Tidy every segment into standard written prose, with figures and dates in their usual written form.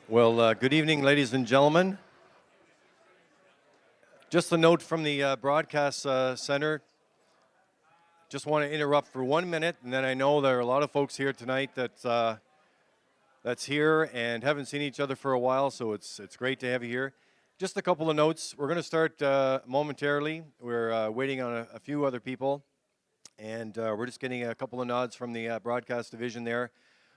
Well, good evening, ladies and gentlemen. Just a note from the broadcast center. Just want to interrupt for 1 minute, and then I know there are a lot of folks here tonight that's here and haven't seen each other for a while, so it's great to have you here. Just a couple of notes. We're going to start momentarily. We're waiting on a few other people, and we're just getting a couple of nods from the broadcast division there,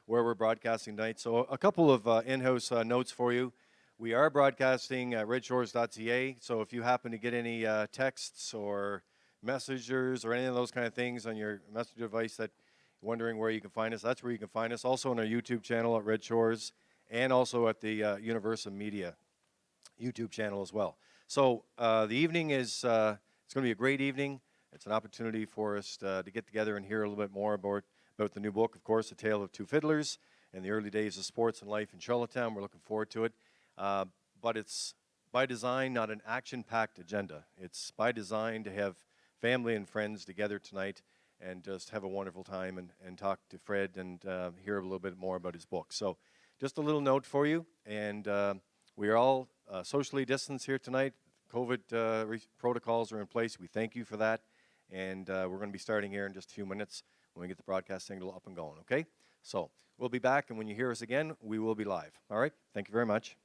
where we're broadcasting tonight. So a couple of in-house notes for you. We are broadcasting at redshores.ca, so if you happen to get any texts or messengers or any of those kind of things on your messenger device that you're wondering where you can find us, that's where you can find us. Also on our YouTube channel at Red Shores, and also at the Universal Media YouTube channel as well. So the evening is, it's going to be a great evening. It's an opportunity for us to get together and hear a little bit more about the new book, of course, The Tale of Two Fiddlers, and the early days of sports and life in Charlottetown. We're looking forward to it. But it's by design not an action-packed agenda. It's by design to have family and friends together tonight and just have a wonderful time and talk to Fred and hear a little bit more about his book. So just a little note for you, and we are all socially distanced here tonight. COVID protocols are in place. We thank you for that, and we're going to be starting here in just a few minutes when we get the broadcast signal up and going, okay? So we'll be back, and when you hear us again, we will be live. All right? Thank you very much.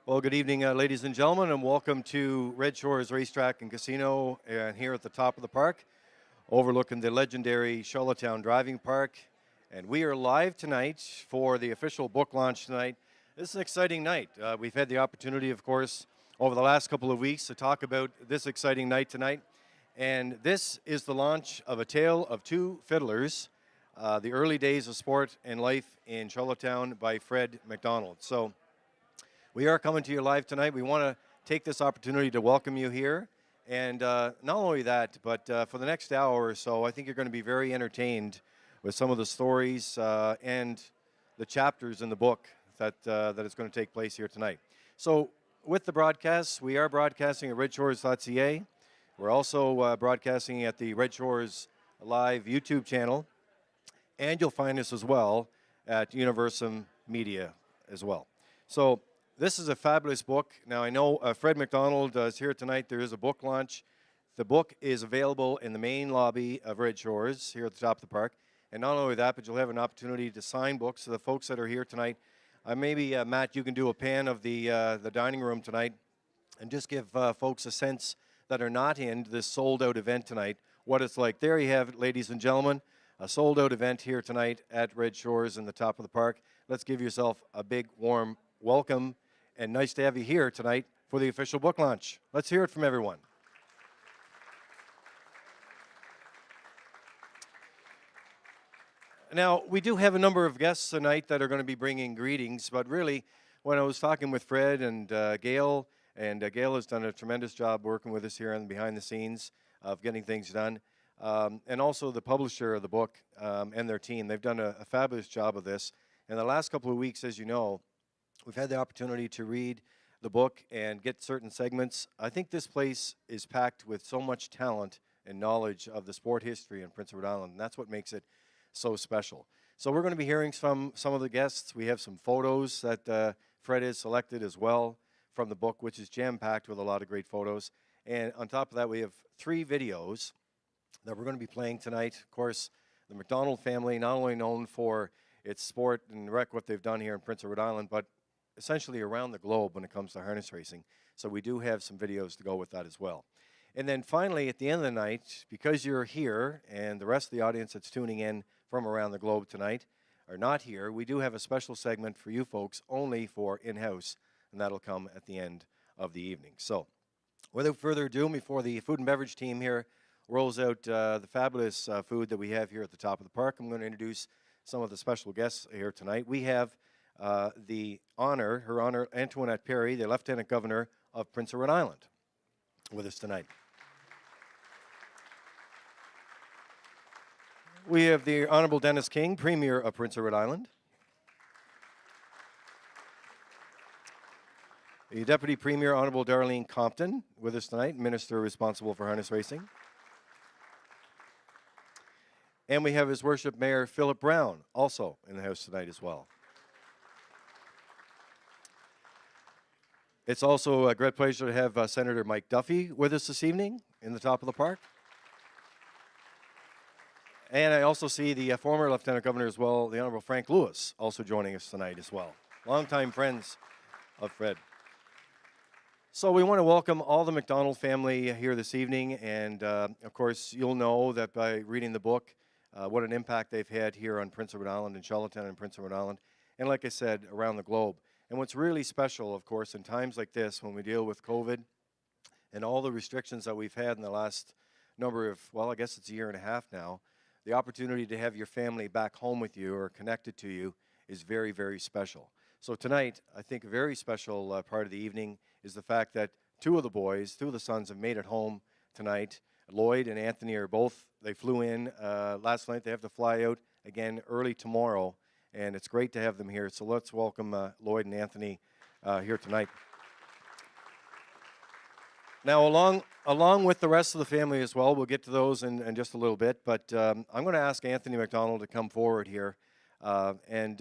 Well, good evening, ladies and gentlemen, and welcome to Red Shores Racetrack and Casino here at the top of the park, overlooking the legendary Charlottetown Driving Park. And we are live tonight for the official book launch tonight. This is an exciting night. We've had the opportunity, of course, over the last couple of weeks to talk about this exciting night tonight. And this is the launch of A Tale of Two Fiddlers, the early days of sport and life in Charlottetown by Fred McDonald. So we are coming to you live tonight. We want to take this opportunity to welcome you here. And not only that, but for the next hour or so, I think you're going to be very entertained with some of the stories and the chapters in the book that is going to take place here tonight. So with the broadcasts, we are broadcasting at redshores.ca. We're also broadcasting at the Red Shores Live YouTube channel. And you'll find us as well at Universum Media as well. So this is a fabulous book. Now, I know Fred McDonald is here tonight. There is a book launch. The book is available in the main lobby of Red Shores here at the top of the park. And not only that, but you'll have an opportunity to sign books to the folks that are here tonight. Maybe, Matt, you can do a pan of the dining room tonight and just give folks a sense that are not in this sold-out event tonight what it's like. There you have it, ladies and gentlemen, a sold-out event here tonight at Red Shores in the top of the park. Let's give yourself a big, warm welcome. And nice to have you here tonight for the official book launch. Let's hear it from everyone. Now, we do have a number of guests tonight that are going to be bringing greetings, but really, when I was talking with Fred and Gail, and Gail has done a tremendous job working with us here and behind the scenes of getting things done, and also the publisher of the book and their team. They've done a fabulous job of this. In the last couple of weeks, as you know, we've had the opportunity to read the book and get certain segments. I think this place is packed with so much talent and knowledge of the sport history in Prince Edward Island, and that's what makes it so special. So we're going to be hearing from some of the guests. We have some photos that Fred has selected as well from the book, which is jam-packed with a lot of great photos. And on top of that, we have 3 videos that we're going to be playing tonight. Of course, the McDonald family, not only known for its sport and rec, what they've done here in Prince Edward Island, but essentially around the globe when it comes to harness racing. So we do have some videos to go with that as well. And then finally, at the end of the night, because you're here and the rest of the audience that's tuning in from around the globe tonight are not here, we do have a special segment for you folks only for in-house, and that'll come at the end of the evening. So without further ado, before the food and beverage team here rolls out the fabulous food that we have here at the top of the park, I'm going to introduce some of the special guests here tonight. We have Her Honor Antoinette Perry, the Lieutenant Governor of Prince Edward Island, with us tonight. We have the Honorable Dennis King, Premier of Prince Edward Island. The Deputy Premier, Honorable Darlene Compton, with us tonight, Minister responsible for harness racing. And we have His Worship Mayor Philip Brown, also in the house tonight as well. It's also a great pleasure to have Senator Mike Duffy with us this evening in the top of the park. And I also see the former Lieutenant Governor as well, the Honorable Frank Lewis, also joining us tonight as well. Longtime friends of Fred. So we want to welcome all the McDonald family here this evening. And of course, you'll know that by reading the book, what an impact they've had here on Prince Edward Island and Charlottetown and Prince Edward Island. And like I said, around the globe. And what's really special, of course, in times like this, when we deal with COVID and all the restrictions that we've had in the last number of, well, I guess it's a year and a half now, the opportunity to have your family back home with you or connected to you is very, very special. So tonight, I think a very special part of the evening is the fact that 2 of the sons have made it home tonight. Lloyd and Anthony are both, they flew in last night. They have to fly out again early tomorrow. And it's great to have them here. So let's welcome Lloyd and Anthony here tonight. Now, along with the rest of the family as well, we'll get to those in just a little bit. But I'm going to ask Anthony McDonald to come forward here and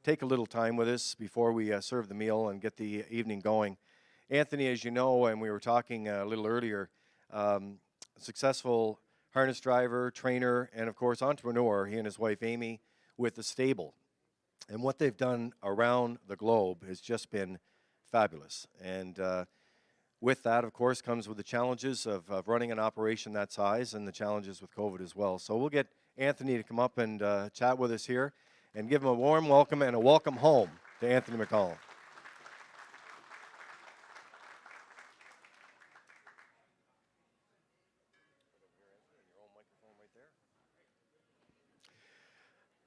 take a little time with us before we serve the meal and get the evening going. Anthony, as you know, and we were talking a little earlier, successful harness driver, trainer, and of course entrepreneur, he and his wife Amy, with the stable. And what they've done around the globe has just been fabulous. And with that, of course, comes with the challenges of running an operation that size and the challenges with COVID as well. So we'll get Anthony to come up and chat with us here and give him a warm welcome and a welcome home to Anthony McDonald.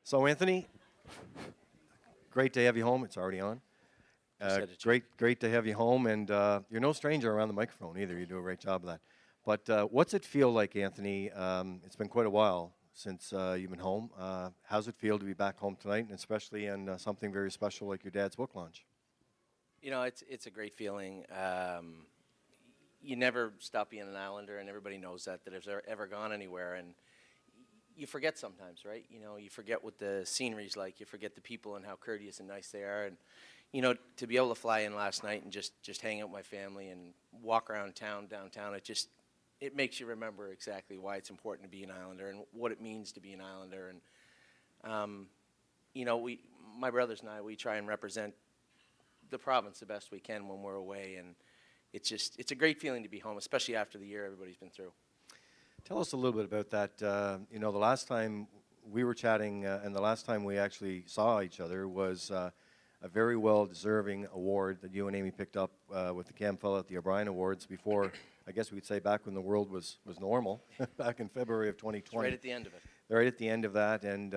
So Anthony, great to have you home. It's already on. Great to have you home, and you're no stranger around the microphone either. You do a great job of that. But what's it feel like, Anthony? It's been quite a while since you've been home. How's it feel to be back home tonight, and especially in something very special like your dad's book launch? You know, it's a great feeling. You never stop being an Islander, and everybody knows that if they've ever gone anywhere, and you forget sometimes, right? You know, you forget what the scenery's like. You forget the people and how courteous and nice they are. And, you know, to be able to fly in last night and just hang out with my family and walk around downtown, it makes you remember exactly why it's important to be an Islander and what it means to be an Islander. And, you know, my brothers and I, we try and represent the province the best we can when we're away. And it's a great feeling to be home, especially after the year everybody's been through. Tell us a little bit about that. You know, the last time we were chatting and the last time we actually saw each other was a very well-deserving award that you and Amy picked up with the Cam Fellow at the O'Brien Awards before, I guess we'd say back when the world was normal, back in February of 2020. It's right at the end of it. Right at the end of that. And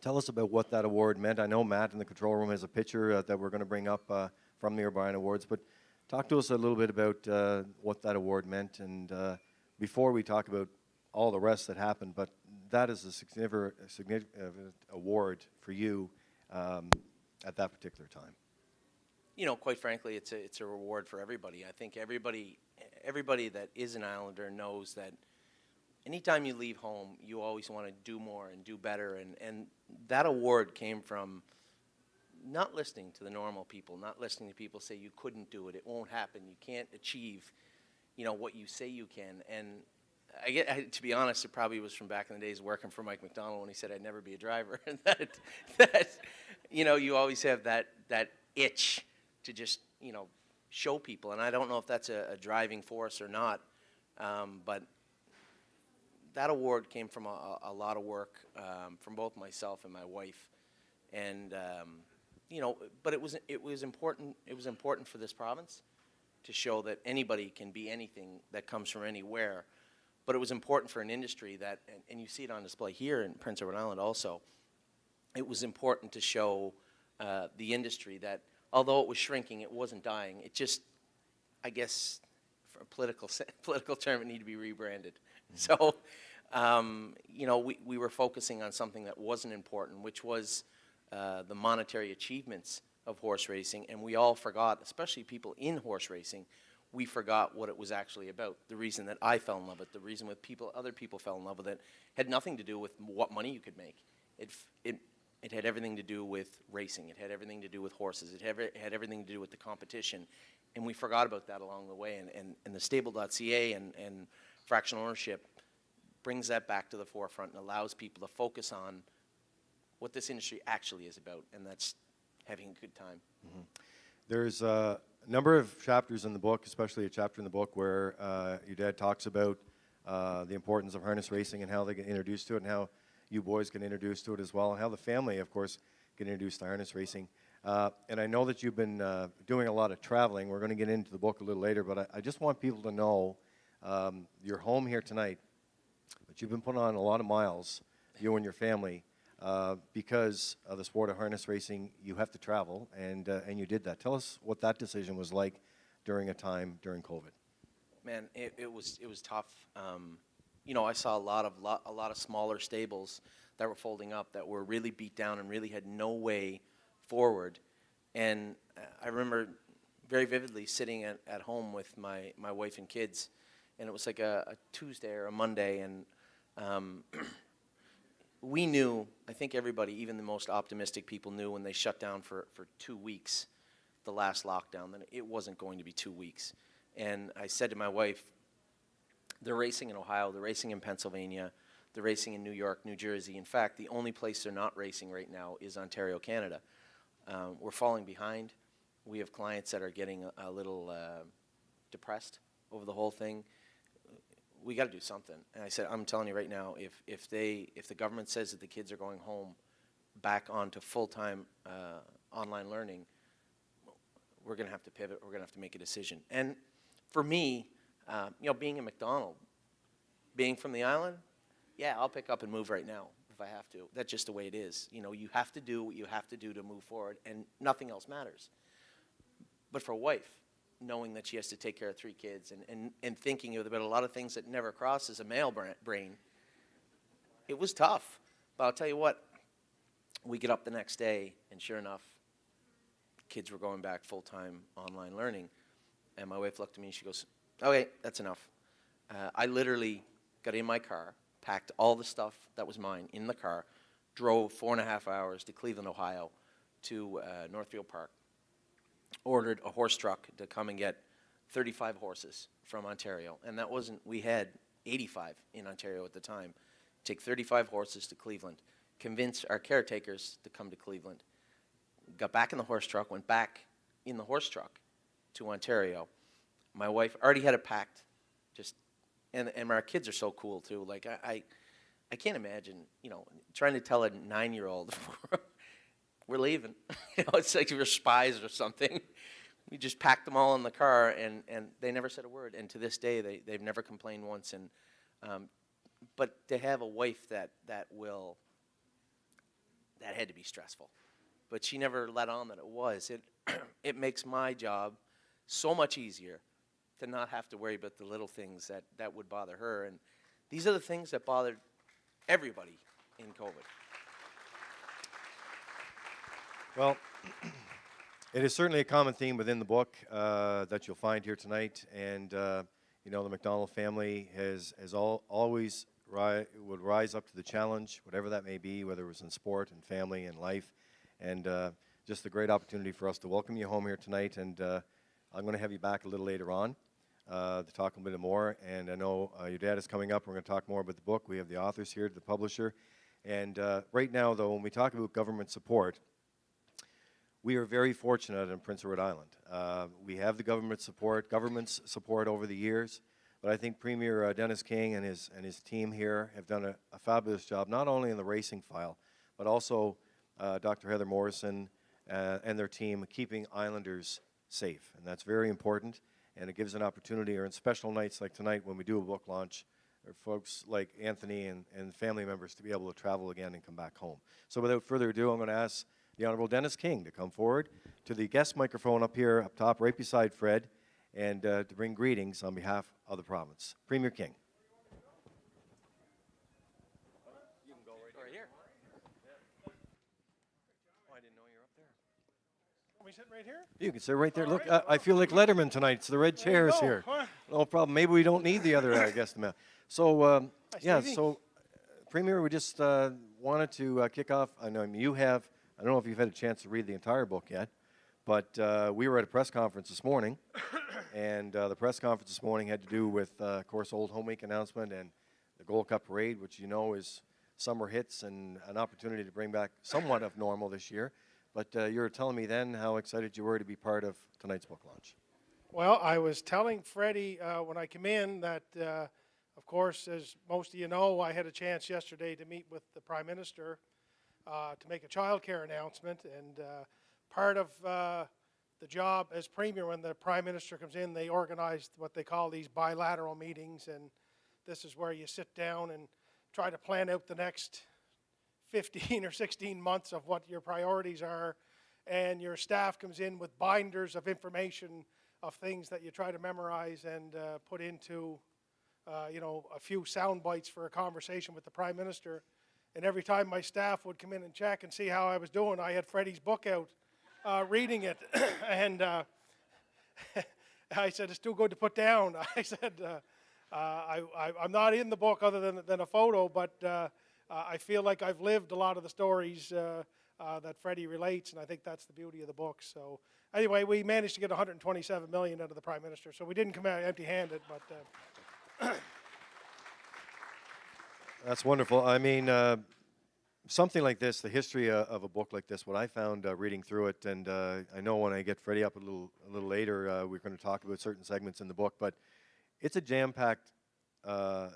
tell us about what that award meant. I know Matt in the control room has a picture that we're going to bring up from the O'Brien Awards, but talk to us a little bit about what that award meant and before we talk about all the rest that happened, but that is a significant award for you at that particular time. You know, quite frankly, it's a reward for everybody. I think everybody that is an Islander knows that anytime you leave home, you always want to do more and do better, and that award came from not listening to the normal people, not listening to people say you couldn't do it, it won't happen, you can't achieve, you know, what you say you can. And to be honest, it probably was from back in the days working for Mike McDonald when he said I'd never be a driver. And that you know, you always have that itch to just, you know, show people. And I don't know if that's a driving force or not, but that award came from a lot of work from both myself and my wife. And you know, but it was important. It was important for this province to show that anybody can be anything that comes from anywhere. But it was important for an industry that, and you see it on display here in Prince Edward Island also, it was important to show the industry that although it was shrinking, it wasn't dying. It just, I guess, for a political term, it needed to be rebranded. So, you know, we were focusing on something that wasn't important, which was the monetary achievements of horse racing, and we all forgot, especially people in horse racing, we forgot what it was actually about. The reason that I fell in love with it, the reason with other people fell in love with it, had nothing to do with what money you could make. It had everything to do with racing. It had everything to do with horses. It had everything to do with the competition, and we forgot about that along the way. And the stable.ca and fractional ownership brings that back to the forefront and allows people to focus on what this industry actually is about, and that's having a good time. Mm-hmm. There's a number of chapters in the book, especially a chapter in the book where your dad talks about the importance of harness racing and how they get introduced to it and how you boys get introduced to it as well and how the family, of course, get introduced to harness racing. And I know that you've been doing a lot of traveling. We're going to get into the book a little later, but I just want people to know you're home here tonight, but you've been putting on a lot of miles, you and your family. Because of the sport of harness racing, you have to travel, and you did that. Tell us what that decision was like during a time during COVID. Man, it was tough. You know, I saw a lot of smaller stables that were folding up that were really beat down and really had no way forward. And I remember very vividly sitting at home with my wife and kids, and it was like a Tuesday or a Monday, and we knew, I think everybody, even the most optimistic people knew when they shut down for 2 weeks, the last lockdown, that it wasn't going to be 2 weeks. And I said to my wife, they're racing in Ohio, they're racing in Pennsylvania, they're racing in New York, New Jersey. In fact, the only place they're not racing right now is Ontario, Canada. We're falling behind. We have clients that are getting a little depressed over the whole thing. We got to do something. And I said, I'm telling you right now, if the government says that the kids are going home back onto full-time online learning, we're going to have to pivot. We're going to have to make a decision. And for me, being in McDonald, being from the island, yeah, I'll pick up and move right now if I have to. That's just the way it is. You have to do what you have to do to move forward, and nothing else matters. But for a wife, knowing that she has to take care of 3 kids and thinking about a lot of things that never crosses a male brain, it was tough. But I'll tell you what, we get up the next day, and sure enough, kids were going back full-time online learning. And my wife looked at me and she goes, okay, that's enough. I literally got in my car, packed all the stuff that was mine in the car, drove 4.5 hours to Cleveland, Ohio, to Northfield Park, ordered a horse truck to come and get 35 horses from Ontario. And that wasn't, we had 85 in Ontario at the time. Take 35 horses to Cleveland, convince our caretakers to come to Cleveland, got back in the horse truck, went back in the horse truck to Ontario. My wife already had it packed, and our kids are so cool too. Like I can't imagine, trying to tell a 9-year-old we're leaving. It's like we're spies or something. We just packed them all in the car, and they never said a word. And to this day, they've never complained once. And but to have a wife that had to be stressful, but she never let on that it was. It makes my job so much easier to not have to worry about the little things that would bother her. And these are the things that bothered everybody in COVID. Well, it is certainly a common theme within the book that you'll find here tonight. And, the McDonald family has always would rise up to the challenge, whatever that may be, whether it was in sport and family and life. And just a great opportunity for us to welcome you home here tonight. And I'm going to have you back a little later on to talk a bit more. And I know your dad is coming up. We're going to talk more about the book. We have the authors here, the publisher. And right now, though, when we talk about government support, we are very fortunate in Prince Edward Island. We have the government's support over the years. But I think Premier Dennis King and his team here have done a fabulous job, not only in the racing file, but also Dr. Heather Morrison and their team keeping Islanders safe. And that's very important, and it gives an opportunity, or in special nights like tonight when we do a book launch, for folks like Anthony and family members to be able to travel again and come back home. So without further ado, I'm going to ask the Honorable Dennis King to come forward to the guest microphone up here, up top, right beside Fred, and to bring greetings on behalf of the province. Premier King. You can go right here. Oh, I didn't know you were up there. Can we sit right here? You can sit right there. All Look, right. I feel like Letterman tonight. It's the red chairs go. here. Huh? No problem. Maybe we don't need the other guest man. So, yeah, Stevie. so, Premier, we just wanted to kick off. I know you have. I don't know if you've had a chance to read the entire book yet, but we were at a press conference this morning, and the press conference this morning had to do with, of course, Old Home Week announcement and the Gold Cup Parade, which you know is summer hits and an opportunity to bring back somewhat of normal this year. But you were telling me then how excited you were to be part of tonight's book launch. Well, I was telling Freddie when I came in that, of course, as most of you know, I had a chance yesterday to meet with the Prime Minister to make a child care announcement. And part of the job as Premier, when the Prime Minister comes in, they organize what they call these bilateral meetings. And this is where you sit down and try to plan out the next 15 or 16 months of what your priorities are, and your staff comes in with binders of information of things that you try to memorize and put into, a few sound bites for a conversation with the Prime Minister. And every time my staff would come in and check and see how I was doing, I had Freddie's book out, reading it, and I said, it's too good to put down. I said, I'm not in the book other than a photo, but I feel like I've lived a lot of the stories that Freddie relates, and I think that's the beauty of the book. So anyway, we managed to get $127 million out of the Prime Minister, so we didn't come out empty-handed, but... That's wonderful. I mean, something like this, the history of a book like this, what I found reading through it, and I know when I get Freddie up a little later, we're going to talk about certain segments in the book, but it's a jam-packed uh,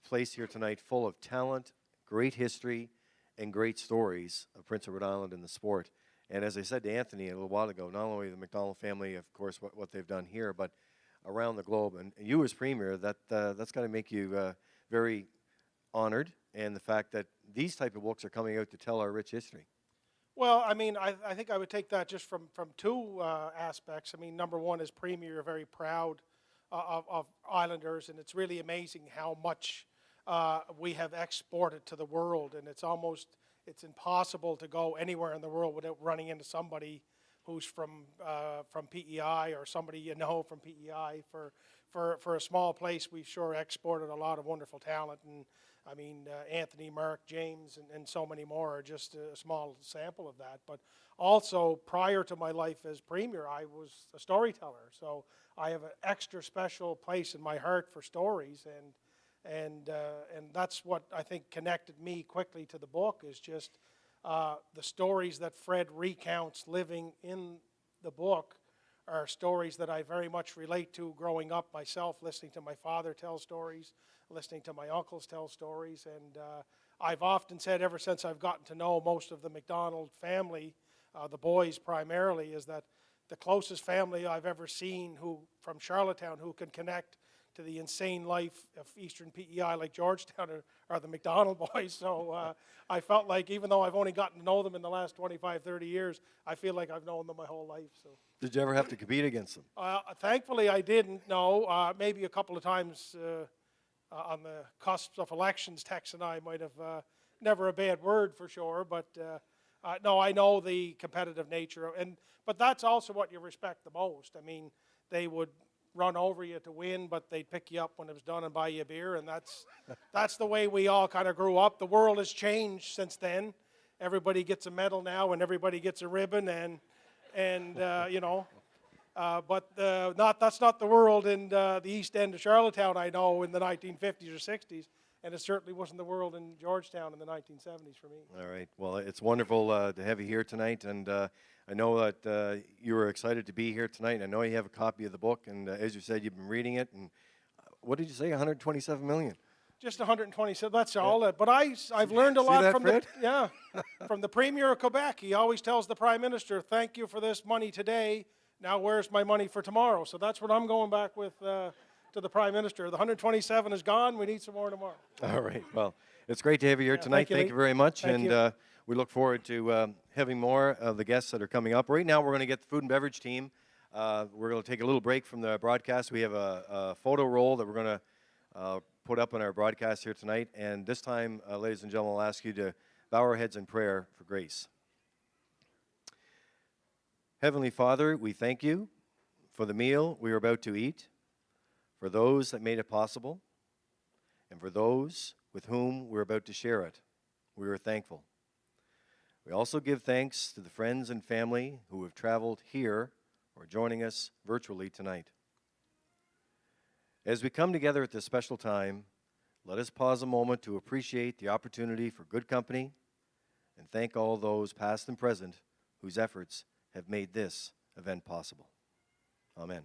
place here tonight full of talent, great history, and great stories of Prince Edward Island and the sport. And as I said to Anthony a little while ago, not only the McDonald family, of course, what they've done here, but around the globe. And you as Premier, that's got to make you very honored, and the fact that these type of books are coming out to tell our rich history. Well, I mean, I think I would take that just from two aspects. I mean, number one is Premier are very proud of Islanders, and it's really amazing how much we have exported to the world, and it's impossible to go anywhere in the world without running into somebody who's from PEI or somebody you know from PEI. For a small place, we've sure exported a lot of wonderful talent, and I mean, Anthony, Mark, James, and so many more are just a small sample of that. But also, prior to my life as Premier, I was a storyteller. So I have an extra special place in my heart for stories, and that's what I think connected me quickly to the book, is just the stories that Fred recounts living in the book are stories that I very much relate to growing up myself, listening to my father tell stories, listening to my uncles tell stories. And I've often said, ever since I've gotten to know most of the McDonald family, the boys primarily, is that the closest family I've ever seen from Charlottetown who can connect to the insane life of Eastern PEI like Georgetown are the McDonald boys. So I felt like, even though I've only gotten to know them in the last 25, 30 years, I feel like I've known them my whole life. So. Did you ever have to compete against them? Thankfully, I didn't, no. Maybe a couple of times on the cusp of elections, Tex and I might have, never a bad word for sure, but no, I know the competitive nature. But that's also what you respect the most. I mean, they would run over you to win, but they'd pick you up when it was done and buy you a beer, and that's the way we all kind of grew up. The world has changed since then. Everybody gets a medal now, and everybody gets a ribbon, and you know, but that's not the world in the East End of Charlottetown, I know, in the 1950s or 60s, and it certainly wasn't the world in Georgetown in the 1970s for me. All right. Well, it's wonderful to have you here tonight, and I know that you were excited to be here tonight. I know you have a copy of the book, and as you said, you've been reading it. And what did you say? 127 million. Just 127. That's all. Yeah. But I've learned a lot from Fred? from the Premier of Quebec. He always tells the Prime Minister, "Thank you for this money today. Now where's my money for tomorrow?" So that's what I'm going back with to the Prime Minister. The 127 is gone. We need some more tomorrow. All right. Well, it's great to have you here tonight. Thank you very much. Thank you. We look forward to having more of the guests that are coming up. Right now, we're going to get the food and beverage team. We're going to take a little break from the broadcast. We have a photo roll that we're going to put up on our broadcast here tonight. And this time, ladies and gentlemen, I'll ask you to bow our heads in prayer for grace. Heavenly Father, we thank you for the meal we are about to eat, for those that made it possible, and for those with whom we're about to share it. We are thankful. We also give thanks to the friends and family who have traveled here or joining us virtually tonight. As we come together at this special time, let us pause a moment to appreciate the opportunity for good company and thank all those past and present whose efforts have made this event possible. Amen.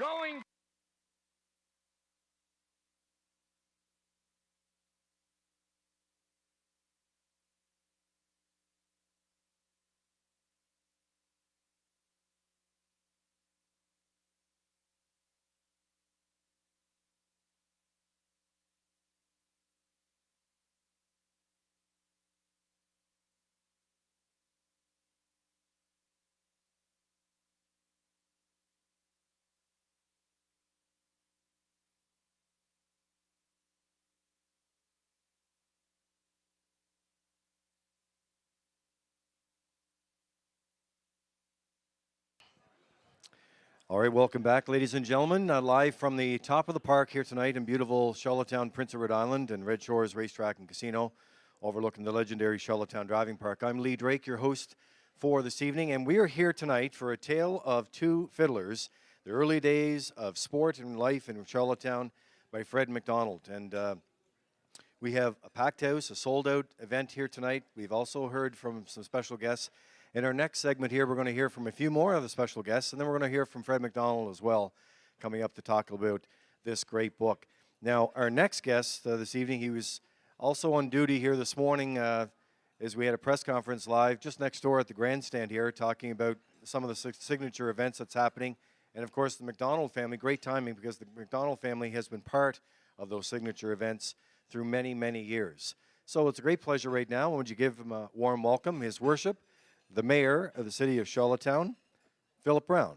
going. All right, welcome back, ladies and gentlemen. Live from the top of the park here tonight in beautiful Charlottetown, Prince of Rhode Island, and Red Shores Racetrack and Casino, overlooking the legendary Charlottetown Driving Park. I'm Lee Drake, your host for this evening, and we are here tonight for A Tale of Two Fiddlers, the early days of sport and life in Charlottetown by Fred McDonald. And we have a packed house, a sold-out event here tonight. We've also heard from some special guests. In our next segment here, we're going to hear from a few more of the special guests, and then we're going to hear from Fred McDonald as well, coming up to talk about this great book. Now, our next guest this evening, he was also on duty here this morning as we had a press conference live just next door at the grandstand here, talking about some of the signature events that's happening. And, of course, the McDonald family, great timing because the McDonald family has been part of those signature events through many, many years. So it's a great pleasure right now. Would you give him a warm welcome, His Worship, the Mayor of the City of Charlottetown, Philip Brown.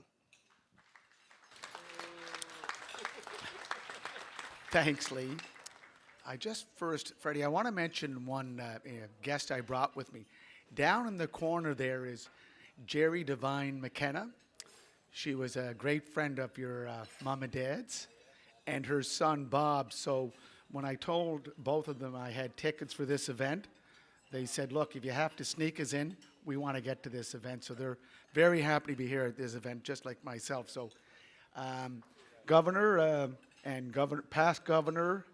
Thanks, Lee. Freddie, I want to mention one guest I brought with me. Down in the corner there is Jerry Devine McKenna. She was a great friend of your mom and dad's, and her son Bob. So when I told both of them I had tickets for this event, they said, look, if you have to sneak us in, we want to get to this event. So they're very happy to be here at this event, just like myself. So Governor and past Governor,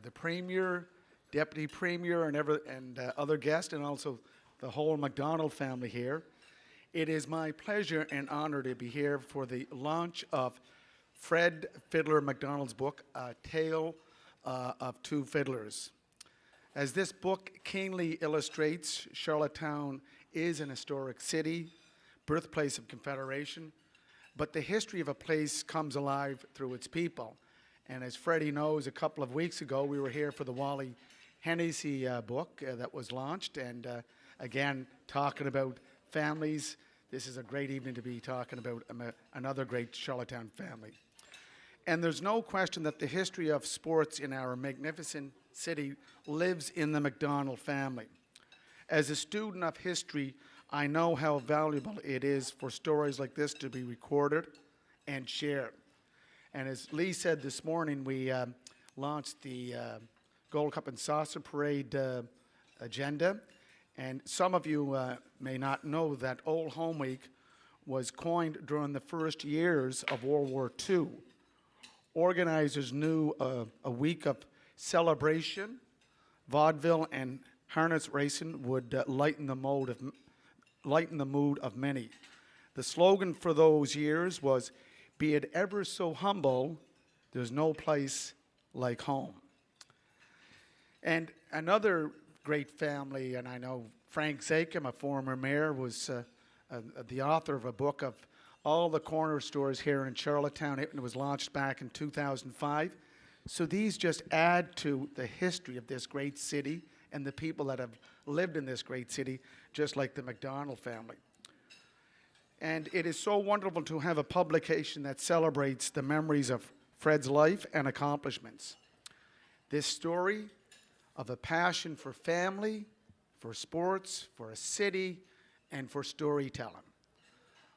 the Premier, Deputy Premier, and other guests, and also the whole McDonald family here. It is my pleasure and honor to be here for the launch of Fred Fiddler McDonald's book, A Tale of Two Fiddlers. As this book keenly illustrates, Charlottetown is an historic city, birthplace of Confederation, but the history of a place comes alive through its people. And as Freddie knows, a couple of weeks ago, we were here for the Wally Hennessy book that was launched, and again, talking about families. This is a great evening to be talking about another great Charlottetown family. And there's no question that the history of sports in our magnificent city lives in the McDonald family. As a student of history, I know how valuable it is for stories like this to be recorded and shared. And as Lee said this morning, we launched the Gold Cup and Saucer Parade agenda. And some of you may not know that Old Home Week was coined during the first years of World War II. Organizers knew a week of celebration, vaudeville, and harness racing would lighten the mood of many. The slogan for those years was, "Be it ever so humble, there's no place like home." And another great family, and I know Frank Zakem, a former mayor, was the author of a book of all the corner stores here in Charlottetown. It was launched back in 2005. So these just add to the history of this great city and the people that have lived in this great city, just like the McDonald family. And it is so wonderful to have a publication that celebrates the memories of Fred's life and accomplishments. This story of a passion for family, for sports, for a city, and for storytelling.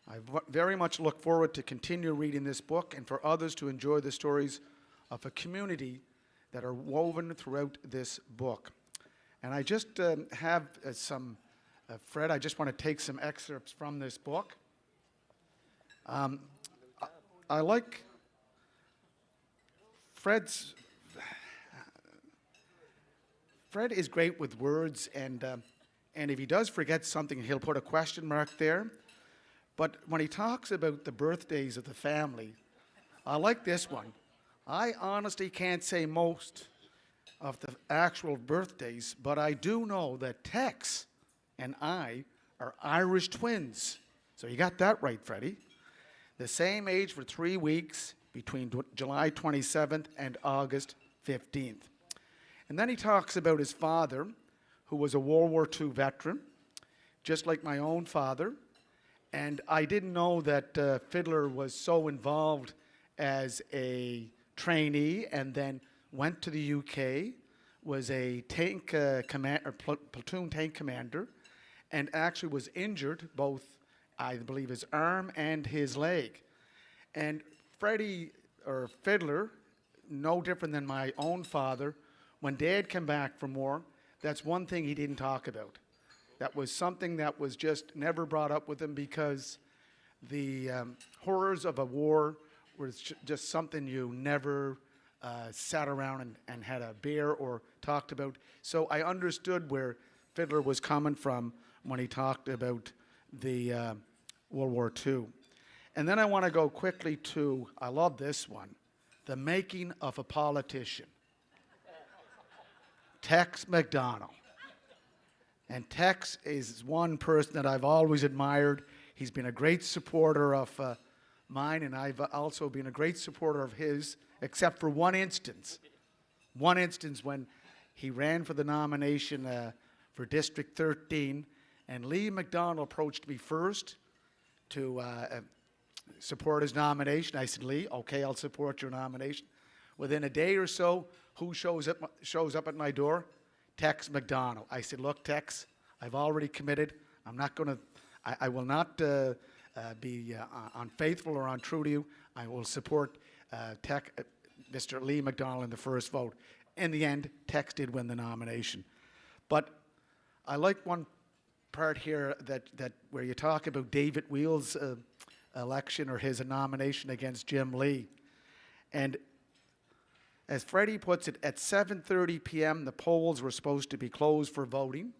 I very much look forward to continue reading this book and for others to enjoy the stories of a community that are woven throughout this book. And I just have Fred, I just want to take some excerpts from this book. I like Fred is great with words, and if he does forget something, he'll put a question mark there. But when he talks about the birthdays of the family, I like this one. I honestly can't say most of the actual birthdays, but I do know that Tex and I are Irish twins. So you got that right, Freddie. The same age for 3 weeks between July 27th and August 15th. And then he talks about his father, who was a World War II veteran, just like my own father. And I didn't know that Fiddler was so involved as a trainee and then went to the UK, was a tank platoon tank commander, and actually was injured, both, I believe, his arm and his leg. And Freddie, or Fiddler, no different than my own father, when Dad came back from war, that's one thing he didn't talk about. That was something that was just never brought up with him because the horrors of a war was just something you never sat around and had a beer or talked about. So I understood where Fiddler was coming from when he talked about the World War II. And then I want to go quickly to, I love this one, the making of a politician. Tex McDonald. And Tex is one person that I've always admired. He's been a great supporter of mine, and I've also been a great supporter of his, except for one instance. One instance when he ran for the nomination for District 13, and Lee McDonald approached me first to support his nomination. I said, Lee, okay, I'll support your nomination. Within a day or so, who shows up at my door? Tex McDonald. I said, look, Tex, I've already committed. I'm not going to, I will not be unfaithful or untrue to you. I will support Mr. Lee McDonald in the first vote. In the end, Tex did win the nomination. But I like one part here that where you talk about David Wheel's election or his nomination against Jim Lee. And as Freddie puts it, at 7:30 p.m., the polls were supposed to be closed for voting.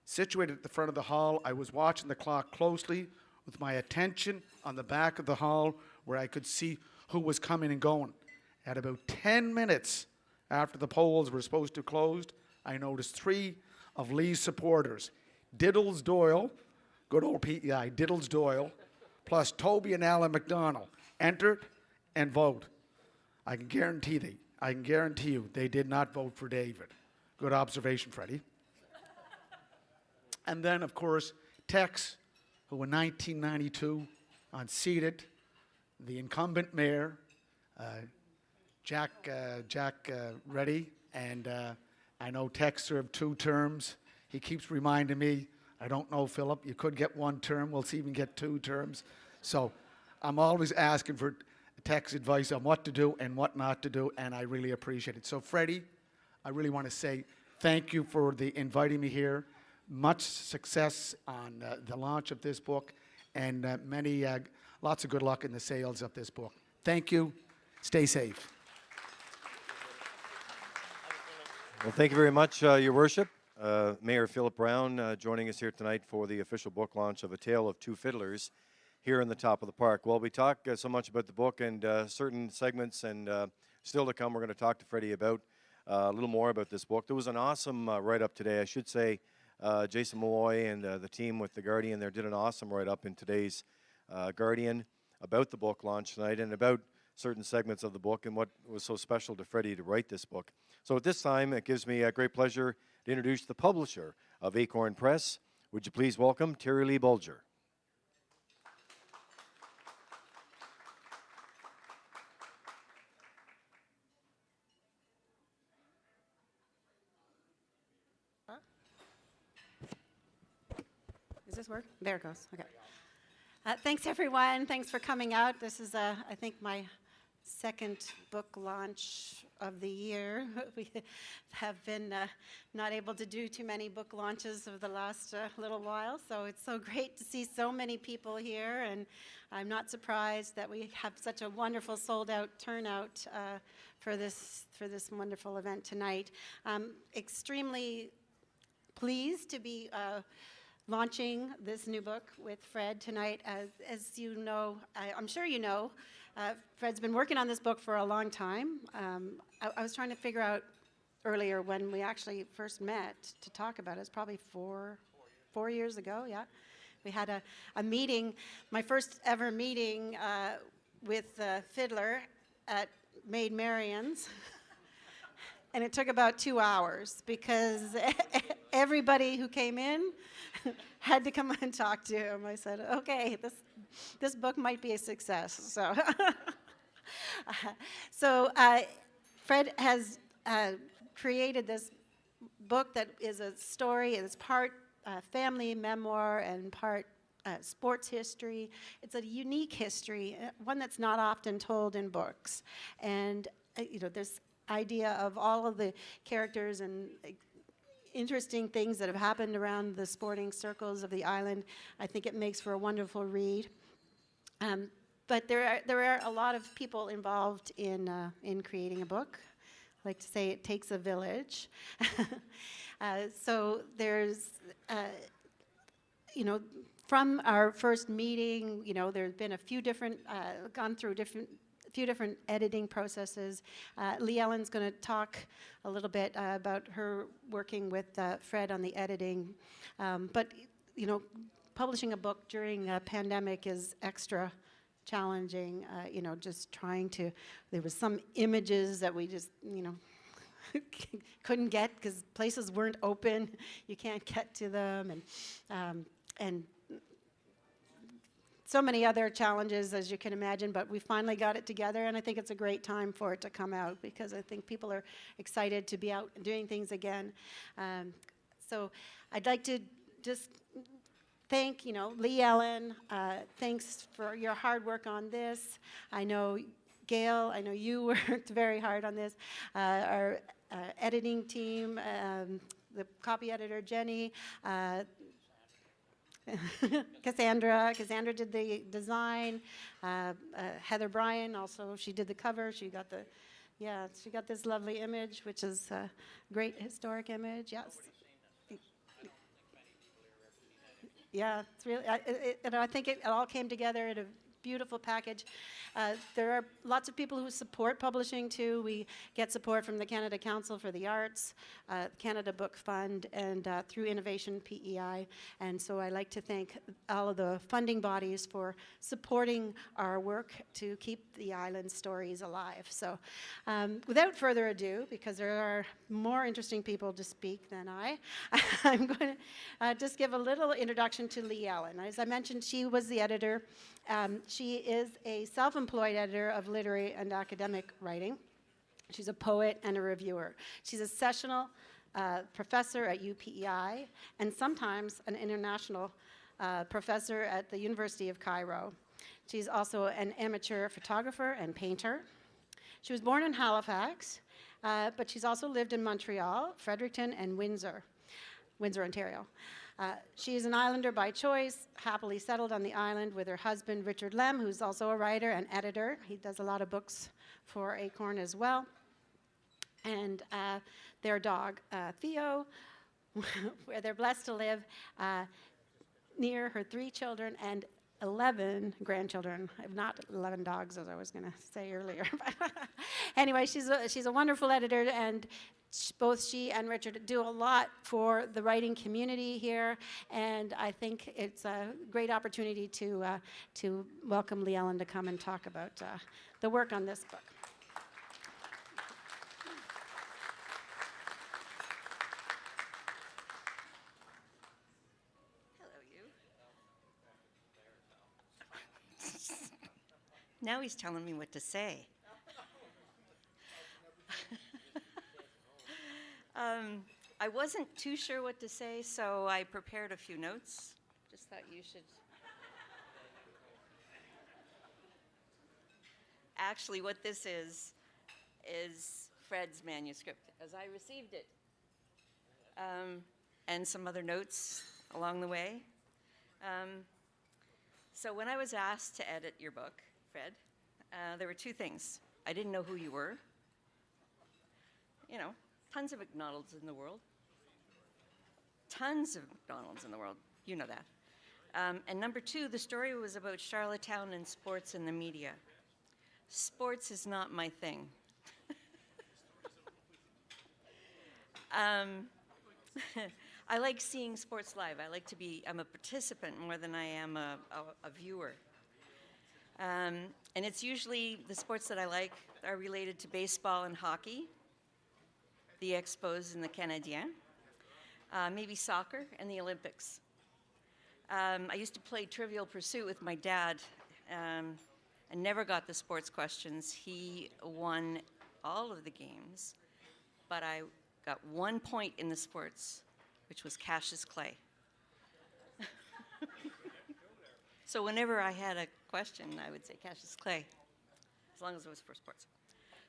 Situated at the front of the hall, I was watching the clock closely with my attention on the back of the hall where I could see who was coming and going. At about 10 minutes after the polls were supposed to close, I noticed 3 of Lee's supporters, Diddles Doyle, good old PEI, Diddles Doyle, plus Toby and Alan McDonald, entered and vote. I can guarantee you they did not vote for David. Good observation, Freddie. And then, of course, Tex, who in 1992 unseated the incumbent mayor, Jack Reddy, and I know Tex served 2 terms. He keeps reminding me, I don't know, Philip, you could get 1 term. We'll see if we can get 2 terms. So I'm always asking for Tex advice on what to do and what not to do, and I really appreciate it. So, Freddie, I really want to say thank you for inviting me here. Much success on the launch of this book, and lots of good luck in the sales of this book. Thank you. Stay safe. Well, thank you very much, Your Worship. Mayor Philip Brown joining us here tonight for the official book launch of A Tale of Two Fiddlers here in the top of the park. Well, we talk so much about the book and certain segments, and still to come, we're going to talk to Freddie about a little more about this book. There was an awesome write-up today. I should say Jason Malloy and the team with The Guardian there did an awesome write-up in today's Guardian about the book launch tonight and about certain segments of the book and what was so special to Freddie to write this book. So at this time, it gives me a great pleasure to introduce the publisher of Acorn Press. Would you please welcome Terry Lee Bulger. Does this work? There it goes. Okay. Thanks, everyone. Thanks for coming out. This is, I think, my second book launch of the year. We have been not able to do too many book launches over the last little while, so it's so great to see so many people here, and I'm not surprised that we have such a wonderful sold-out turnout for this wonderful event tonight. I'm extremely pleased to be launching this new book with Fred tonight. As you know, I'm sure you know, Fred's been working on this book for a long time. I was trying to figure out earlier when we actually first met to talk about it. It's probably 4 years ago, yeah. We had a meeting, my first ever meeting with Fiddler at Maid Marian's. And it took about 2 hours because everybody who came in had to come and talk to him. I said, okay, this book might be a success. So, Fred has created this book that is a story. It's part family memoir and part sports history. It's a unique history, one that's not often told in books. And there's idea of all of the characters and interesting things that have happened around the sporting circles of the island. I think it makes for a wonderful read. But there are a lot of people involved in creating a book. I like to say it takes a village. So there's, from our first meeting, there's been a few different, gone through few different editing processes. Lee Ellen's going to talk a little bit about her working with Fred on the editing. But, publishing a book during a pandemic is extra challenging, just trying to, there was some images that we just, couldn't get because places weren't open. You can't get to them, and so many other challenges, as you can imagine, but we finally got it together, and I think it's a great time for it to come out because I think people are excited to be out and doing things again. So I'd like to just thank, Lee Ellen. Thanks for your hard work on this. I know, Gail, I know you worked very hard on this. Our editing team, the copy editor, Jenny, Cassandra did the design. Heather Bryan also, she did the cover. She got this lovely image, which is a great historic image. Yes. Yeah, it's really. I think it all came together in a beautiful package. There are lots of people who support publishing too. We get support from the Canada Council for the Arts, Canada Book Fund, and through Innovation PEI. And so I like to thank all of the funding bodies for supporting our work to keep the island stories alive. So without further ado, because there are more interesting people to speak than I'm going to just give a little introduction to Lee Ellen. As I mentioned, she was the editor. She is a self-employed editor of literary and academic writing. She's a poet and a reviewer. She's a sessional professor at UPEI and sometimes an international professor at the University of Cairo. She's also an amateur photographer and painter. She was born in Halifax, but she's also lived in Montreal, Fredericton, and Windsor, Ontario. She is an islander by choice, happily settled on the island with her husband, Richard Lem, who's also a writer and editor. He does a lot of books for Acorn as well. And their dog, Theo, where they're blessed to live near her 3 children and 11 grandchildren. I have not 11 dogs, as I was going to say earlier. Anyway, she's a wonderful editor, and both she and Richard do a lot for the writing community here, and I think it's a great opportunity to welcome Lee Ellen to come and talk about the work on this book. Hello, you. Now he's telling me what to say. I wasn't too sure what to say, so I prepared a few notes. Just thought you should. Actually, what this is Fred's manuscript as I received it, and some other notes along the way. So when I was asked to edit your book, Fred, there were 2 things. I didn't know who you were. Tons of McDonalds in the world. Tons of McDonalds in the world. You know that. And number 2, the story was about Charlottetown and sports in the media. Sports is not my thing. I like seeing sports live. I'm a participant more than I am a viewer. And it's usually the sports that I like are related to baseball and hockey, the Expos and the Canadiens, maybe soccer and the Olympics. I used to play Trivial Pursuit with my dad and never got the sports questions. He won all of the games, but I got 1 point in the sports, which was Cassius Clay. So whenever I had a question, I would say Cassius Clay, as long as it was for sports.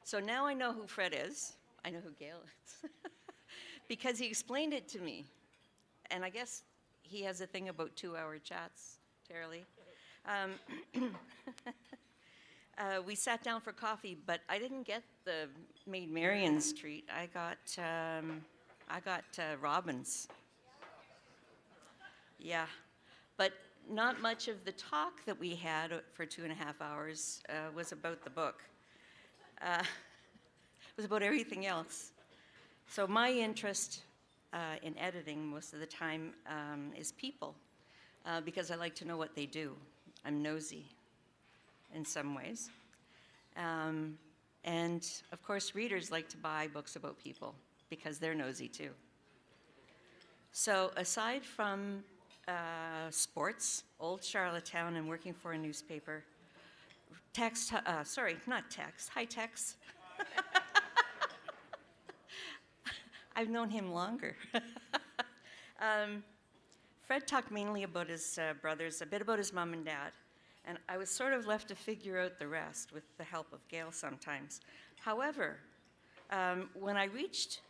So now I know who Fred is. I know who Gail is. Because he explained it to me. And I guess he has a thing about 2-hour chats, Tara-Lee. We sat down for coffee, but I didn't get the Maid Marian's treat. I got Robin's. Yeah, but not much of the talk that we had for 2.5 hours was about the book. It was about everything else. So my interest in editing most of the time is people, because I like to know what they do. I'm nosy in some ways. And of course, readers like to buy books about people because they're nosy too. So aside from sports, old Charlottetown, and working for a newspaper, high-techs. I've known him longer. Fred talked mainly about his brothers, a bit about his mom and dad, and I was sort of left to figure out the rest with the help of Gail sometimes. However, when I reached,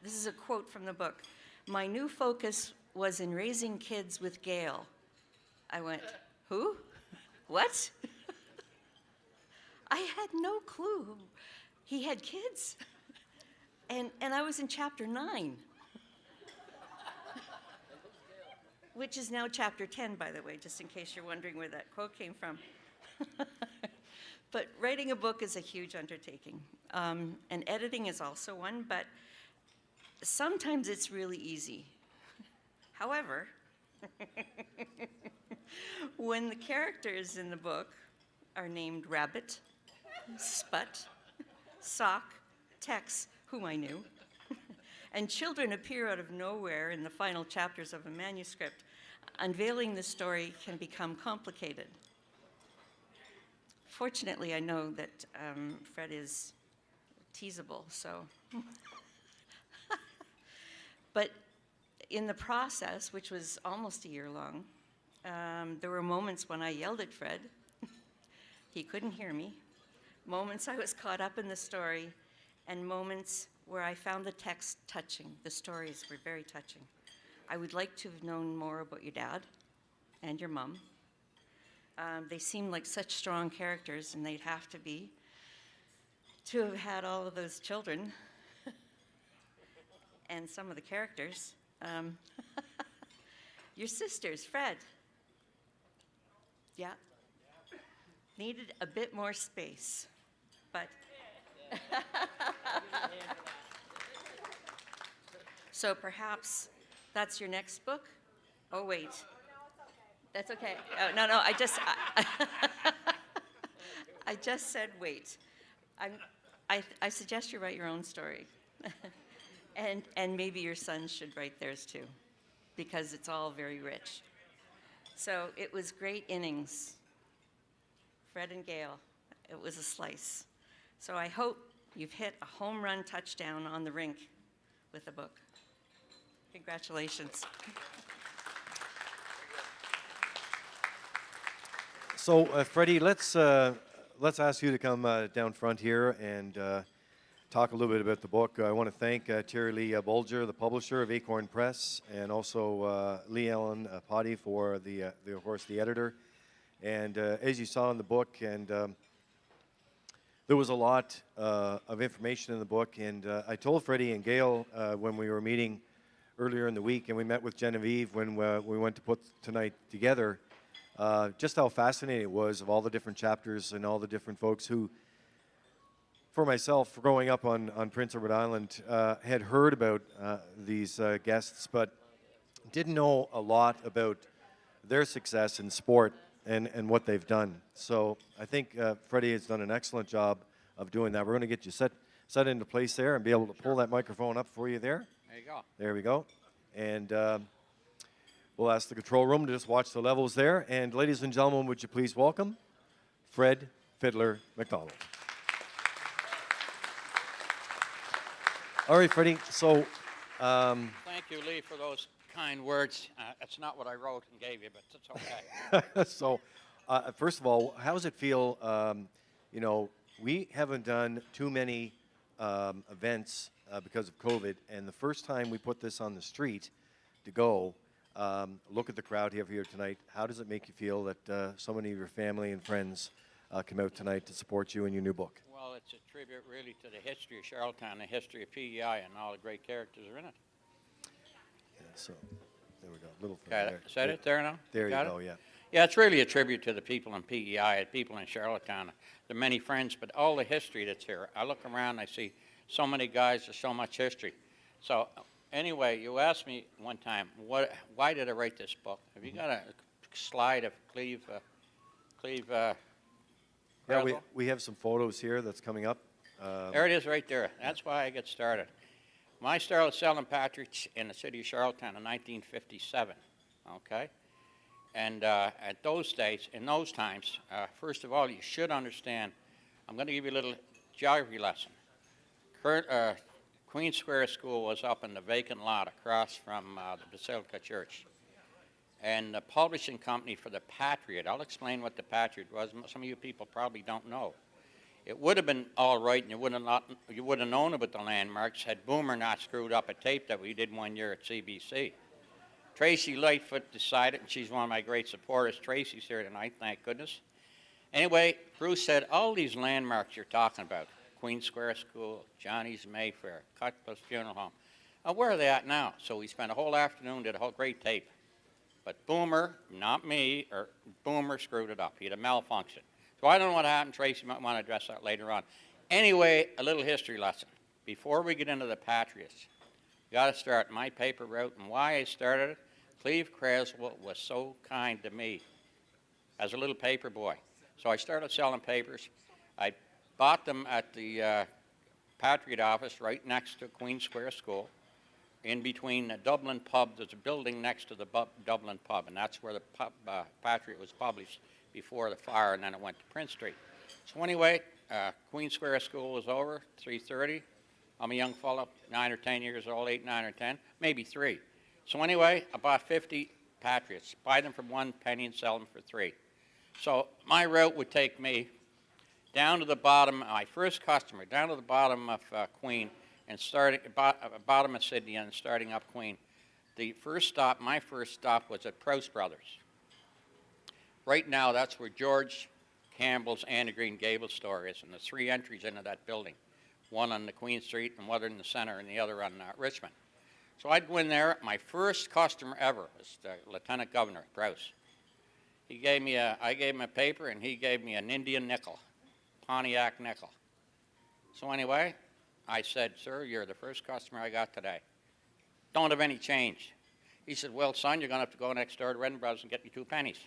this is a quote from the book, "My new focus was in raising kids with Gail." I went, who? What? I had no clue he had kids. And I was in chapter 9. Which is now chapter 10, by the way, just in case you're wondering where that quote came from. But writing a book is a huge undertaking. And editing is also one, but sometimes it's really easy. However, when the characters in the book are named Rabbit, Sput, Sock, Tex, whom I knew, and children appear out of nowhere in the final chapters of a manuscript, unveiling the story can become complicated. Fortunately, I know that Fred is teasable, so. But in the process, which was almost a year long, there were moments when I yelled at Fred. He couldn't hear me. Moments I was caught up in the story, and moments where I found the text touching. The stories were very touching. I would like to have known more about your dad and your mom. They seemed like such strong characters, and they'd have to be, to have had all of those children and some of the characters. Your sisters, Fred. Yeah. Needed a bit more space, but. So perhaps that's your next book? Oh, wait. That's okay. Oh, no, I just said wait. I suggest you write your own story. And maybe your sons should write theirs too, because it's all very rich. So it was great innings. Fred and Gail, it was a slice. So I hope you've hit a home run touchdown on the rink with the book. Congratulations. So, Freddie, let's ask you to come down front here and talk a little bit about the book. I want to thank Tara-Lee Bolger, the publisher of Acorn Press, and also Lee Ellen Potty for of course, the editor. And as you saw in the book, and there was a lot of information in the book, and I told Freddie and Gail when we were meeting earlier in the week, and we met with Genevieve when we went to put tonight together. Just how fascinating it was of all the different chapters and all the different folks who, for myself, growing up on Prince Edward Island, had heard about these guests, but didn't know a lot about their success in sport and what they've done. So I think Freddie has done an excellent job of doing that. We're going to get you set into place there and be able to pull that microphone up for you there. There you go. There we go. And we'll ask the control room to just watch the levels there. And ladies and gentlemen, would you please welcome Fred Fiddler McDonald. All right, Freddie. So, Thank you, Lee, for those kind words. It's not what I wrote and gave you, but it's okay. so first of all, how does it feel? You know, we haven't done too many events because of COVID, and the first time we put this on the street to go, look at the crowd here tonight. How does it make you feel that so many of your family and friends come out tonight to support you in your new book? Well, it's a tribute really to the history of Charlottetown, the history of PEI, and all the great characters are in it. Yeah, so there we go. Little Got there. it? Is that it there now? There you Got go. it? Yeah. Yeah, it's really a tribute to the people in PEI, the people in Charlottetown, the many friends, but all the history that's here. I look around, I see so many guys, there's so much history. So anyway, you asked me one time, why did I write this book? Have you got a slide of Cleve Yeah, Creswell? we have some photos here that's coming up. There it is right there. That's why I get started. I started selling Patrick's in the city of Charlottetown in 1957, okay? And at those days, in those times, first of all, you should understand, I'm going to give you a little geography lesson. Queen Square School was up in the vacant lot across from the Basilica Church. And the publishing company for the Patriot, I'll explain what the Patriot was. Some of you people probably don't know. It would have been all right, and you would have known about the landmarks had Boomer not screwed up a tape that we did one year at CBC. Tracy Lightfoot decided, and she's one of my great supporters. Tracy's here tonight, thank goodness. Anyway, Bruce said, all these landmarks you're talking about, Queen Square School, Johnny's Mayfair, Cutcliffe's Funeral Home, where are they at now? So we spent a whole afternoon, did a whole great tape. But Boomer, not me, or Boomer screwed it up. He had a malfunction. So I don't know what happened. Tracy might want to address that later on. Anyway, a little history lesson. Before we get into the Patriots, you got to start my paper route and why I started it. Cleve Creswell was so kind to me as a little paper boy. So I started selling papers. I bought them at the Patriot office right next to Queen Square School. In between the Dublin pub, there's a building next to the Dublin pub, and that's where the Patriot was published before the fire, and then it went to Prince Street. So anyway, Queen Square School was over, 3:30. I'm a young fellow, 9 or 10 years old, 8, 9, or 10, maybe 3. So anyway, I bought 50 Patriots, buy them for 1 penny and sell them for 3. So my route would take me down to the bottom, my first customer, down to the bottom of Queen, and starting bottom of Sydney and starting up Queen. The first stop, my first stop, was at Proust Brothers. Right now, that's where George Campbell's Anne of Green Gables store is, and there's 3 entries into that building. One on the Queen Street, and one in the center, and the other on Richmond. So I'd go in there. My first customer ever was the Lieutenant Governor, Proust. I gave him a paper, and he gave me an Indian nickel, Pontiac nickel. So anyway, I said, sir, you're the first customer I got today. Don't have any change. He said, well, son, you're going to have to go next door to Redden Brothers and get me 2 pennies.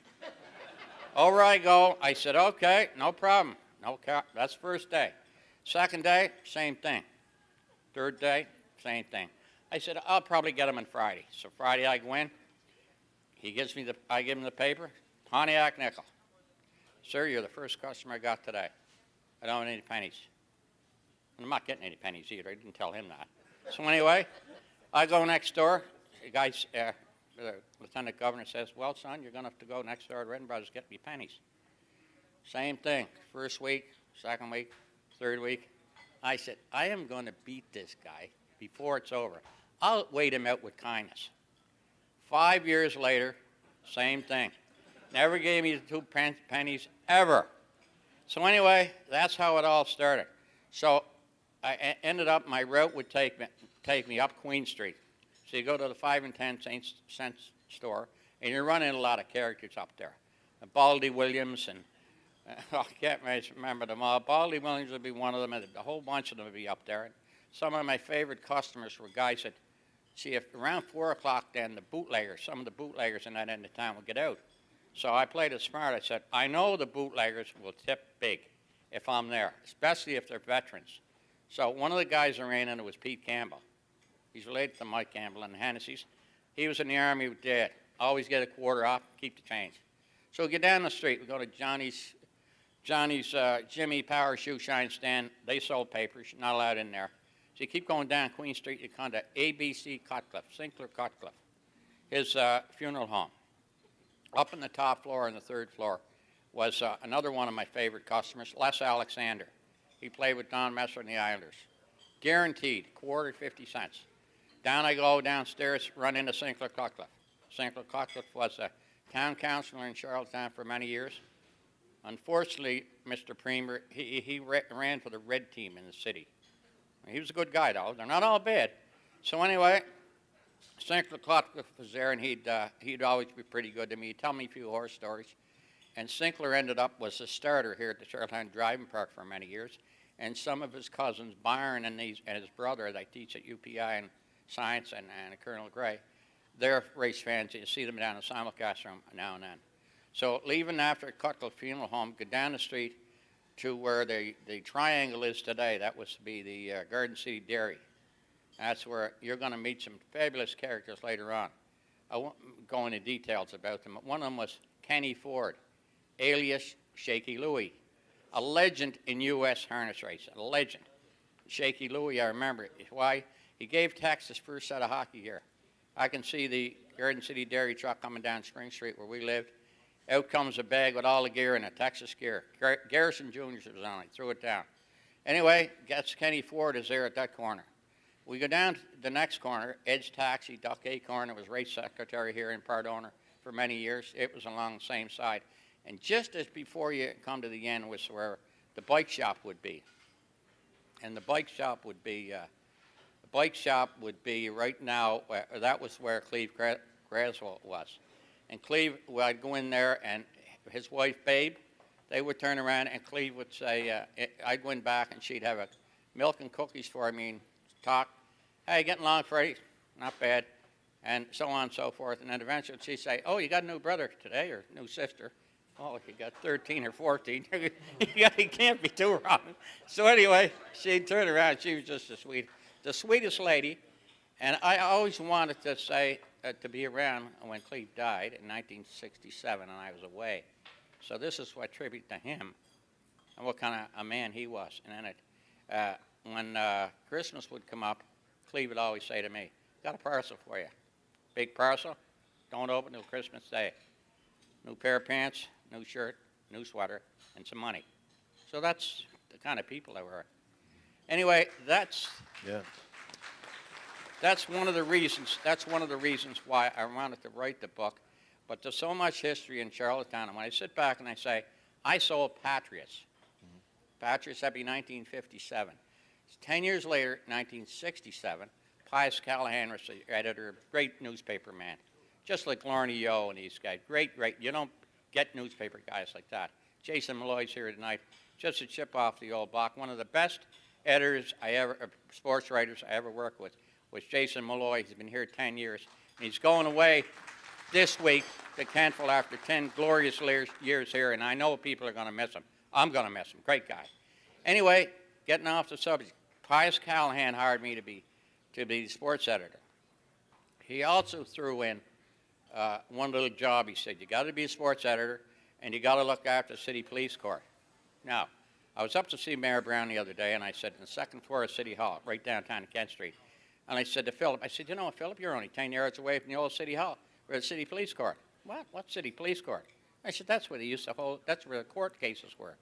Over I go. I said, okay, no problem. That's first day. Second day, same thing. Third day, same thing. I said, I'll probably get them on Friday. So Friday I go in. I give him the paper, Pontiac nickel. Sir, you're the first customer I got today. I don't have any pennies. And I'm not getting any pennies either. I didn't tell him that. So anyway, I go next door. The Lieutenant Governor says, well, son, you're going to have to go next door to Redden Brothers to get me pennies. Same thing. First week, second week, third week. I said, I am going to beat this guy before it's over. I'll wait him out with kindness. 5 years later, same thing. Never gave me the 2 pennies ever. So anyway, that's how it all started. So I ended up, my route would take me up Queen Street. So you go to the 5 and 10 cent store, and you're running a lot of characters up there. Baldy Williams and I can't remember them all. Baldy Williams would be one of them, and a whole bunch of them would be up there. And some of my favorite customers were guys that, see, if around 4 o'clock then the bootleggers, some of the bootleggers in that end of town would get out. So I played it smart. I said, I know the bootleggers will tip big if I'm there, especially if they're veterans. So one of the guys I ran into was Pete Campbell. He's related to Mike Campbell and Hennessy's. He was in the Army with Dad. Always get a quarter off, keep the change. So we get down the street. We go to Johnny's Jimmy Power Shoe Shine stand. They sold papers. You're not allowed in there. So you keep going down Queen Street. You come to ABC Cutcliffe, Sinclair Cutcliffe, his funeral home. Up on the top floor and the third floor was another one of my favorite customers, Les Alexander. He played with Don Messer and the Islanders. Guaranteed, quarter 50 cents. Down I go downstairs, run into Sinclair Cutcliffe. Sinclair Cutcliffe was a town councilor in Charlottetown for many years. Unfortunately, Mr. Premier, he ran for the red team in the city. He was a good guy, though. They're not all bad. So anyway, Sinclair Cutcliffe was there, and he'd always be pretty good to me. He'd tell me a few horse stories. And Sinclair was a starter here at the Charlottetown Driving Park for many years. And some of his cousins, Byron and his brother, they teach at UPI in science, and Colonel Gray, they're race fans. You see them down in the simulcast room now and then. So leaving after Cutcliffe Funeral Home, go down the street to where the triangle is today. That was to be the Garden City Dairy. That's where you're going to meet some fabulous characters later on. I won't go into details about them. One of them was Kenny Ford, alias Shaky Louie, a legend in U.S. harness racing, a legend. Shaky Louie, I remember. Why? He gave Texas first set of hockey gear. I can see the Garden City Dairy truck coming down Spring Street where we lived. Out comes a bag with all the gear in it, Texas gear. Garrison Jr.'s was on it, threw it down. Anyway, gets Kenny Ford is there at that corner. We go down to the next corner, Ed's Taxi, Duck Acorn, was race secretary here in part owner for many years. It was along the same side. And just as before you come to the end was where the bike shop would be. And the bike shop would be right now, that was where Cleve Graswell was. And Cleve, well, I'd go in there, and his wife, Babe, they would turn around, and Cleve would say, I'd go in back, and she'd have a milk and cookies for me and talk. Hey, getting along, Freddie? Not bad. And so on and so forth. And then eventually she'd say, oh, you got a new brother today, or new sister. Oh, you got 13 or 14. You can't be too wrong. So anyway, she'd turn around. She was just the sweetest lady. And I always wanted to say, to be around when Cleve died in 1967, and I was away. So this is what tribute to him and what kind of a man he was. And then when Christmas would come up, Cleve would always say to me, got a parcel for you. Big parcel, don't open till Christmas Day. New pair of pants, new shirt, new sweater, and some money. So that's the kind of people they were. Anyway, that's one of the reasons. That's one of the reasons why I wanted to write the book. But there's so much history in Charlottetown, and when I sit back and I say, I sold Patriots. Patriots, that'd be 1957. 10 years later, 1967, Pius Callahan was the editor, great newspaper man, just like Lorne Yo and these guys. Great. You don't get newspaper guys like that. Jason Malloy's here tonight, just a chip off the old block. One of the best editors sports writers I ever worked with was Jason Malloy. He's been here 10 years. And he's going away this week to Kentville after 10 glorious years here, and I know people are going to miss him. I'm going to miss him. Great guy. Anyway, getting off the subject, Pius Callahan hired me to be the sports editor. He also threw in one little job. He said, you got to be a sports editor, and you got to look after the city police court. Now, I was up to see Mayor Brown the other day, and I said, in the second floor of City Hall, right downtown Kent Street. And I said to Philip, you know what, Philip, you're only 10 yards away from the old City Hall, or the city police court. What city police court? I said, that's where they used to hold, that's where the court cases were.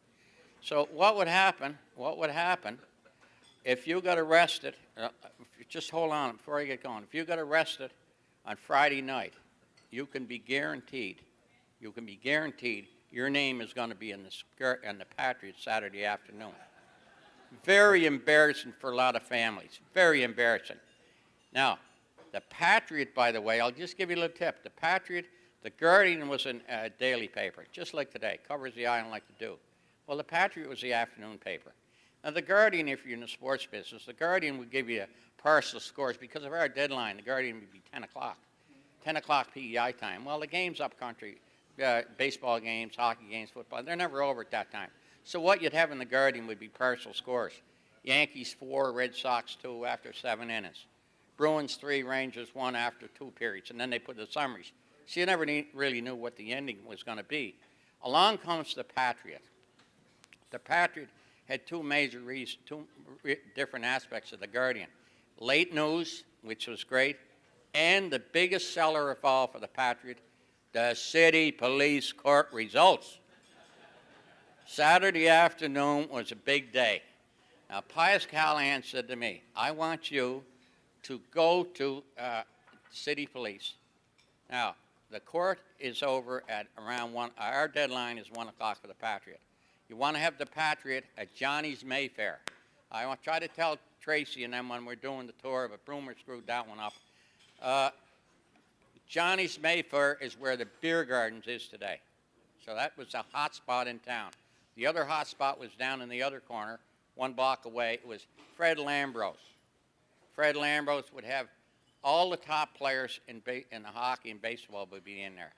So what would happen if you got arrested, just hold on before I get going, if you got arrested on Friday night, you can be guaranteed your name is going to be in the Patriots Saturday afternoon. Very embarrassing for a lot of families, very embarrassing. Now, The Patriot, by the way, I'll just give you a little tip. The Patriot, the Guardian was a daily paper, just like today, covers the island like to do. Well, the Patriot was the afternoon paper. Now, the Guardian, if you're in the sports business, the Guardian would give you partial scores. Because of our deadline, the Guardian would be 10 o'clock. 10 o'clock PEI time. Well, the games up country, baseball games, hockey games, football, they're never over at that time. So what you'd have in the Guardian would be partial scores. Yankees 4, Red Sox 2 after 7 innings. Bruins 3, Rangers 1 after 2 periods. And then they put the summaries. So you never really knew what the ending was going to be. Along comes the Patriot. The Patriot had two different aspects of the Guardian. Late news, which was great, and the biggest seller of all for the Patriot, the city police court results. Saturday afternoon was a big day. Now, Pius Callahan said to me, I want you to go to city police. Now, the court is over at around 1. Our deadline is 1 o'clock for the Patriot. You want to have the Patriot at Johnny's Mayfair. I want to try to tell Tracy and them when we're doing the tour, but Broomer screwed that one up. Johnny's Mayfair is where the beer gardens is today. So that was a hot spot in town. The other hot spot was down in the other corner, 1 block away. It was Fred Lambros. Fred Lambros would have all the top players in the hockey and baseball would be in there.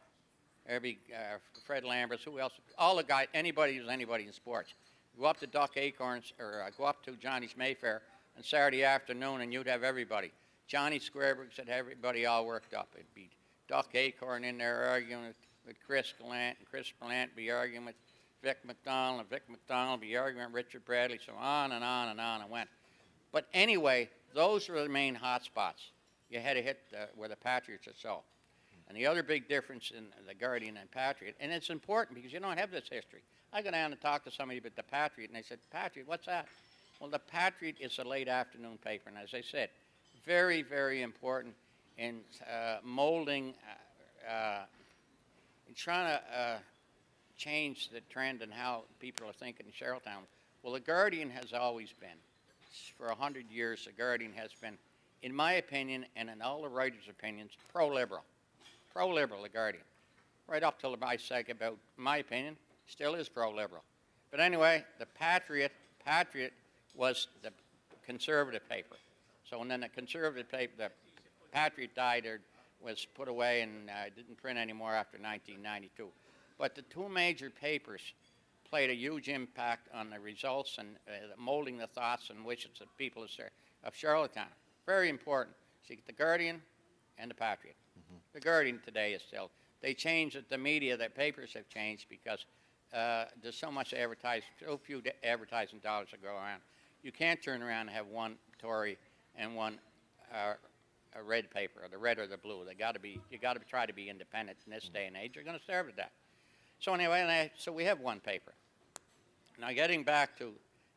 Fred Lambros, who else? All the guys, anybody who's anybody in sports. Go up to Duck Acorns, or go up to Johnny's Mayfair on Saturday afternoon, and you'd have everybody. Johnny Squarebrooks had everybody all worked up. It'd be Duck Acorn in there arguing with Chris Gallant, and Chris Gallant be arguing with Vic McDonald, and Vic McDonald be arguing with Richard Bradley, so on and on and on it went. But anyway, those were the main hot spots. You had to hit where the Patriots are so. And the other big difference in the Guardian and Patriot, and it's important because you don't have this history. I go down and talk to somebody about the Patriot, and they said, Patriot, what's that? Well, the Patriot is a late afternoon paper, and as I said, very, very important in molding, in trying to change the trend in how people are thinking in Charlottetown. Well, the Guardian has always been, for 100 years, the Guardian has been, in my opinion, and in all the writers' opinions, pro-liberal. Pro-liberal, the Guardian. Right up till I say about my opinion, still is pro-liberal. But anyway, the Patriot was the conservative paper. So and then the conservative paper, the Patriot died or was put away and didn't print anymore after 1992. But the two major papers played a huge impact on the results and molding the thoughts and wishes of people of Charlottetown. Very important. See, the Guardian and the Patriot. Mm-hmm. The Guardian today is still, they changed it, the media, the papers have changed because there's so much so few advertising dollars that go around. You can't turn around and have one Tory and one a red paper, or the red or the blue. You got to try to be independent in this day and age. You're going to starve to death. So anyway, so we have one paper. Now getting back to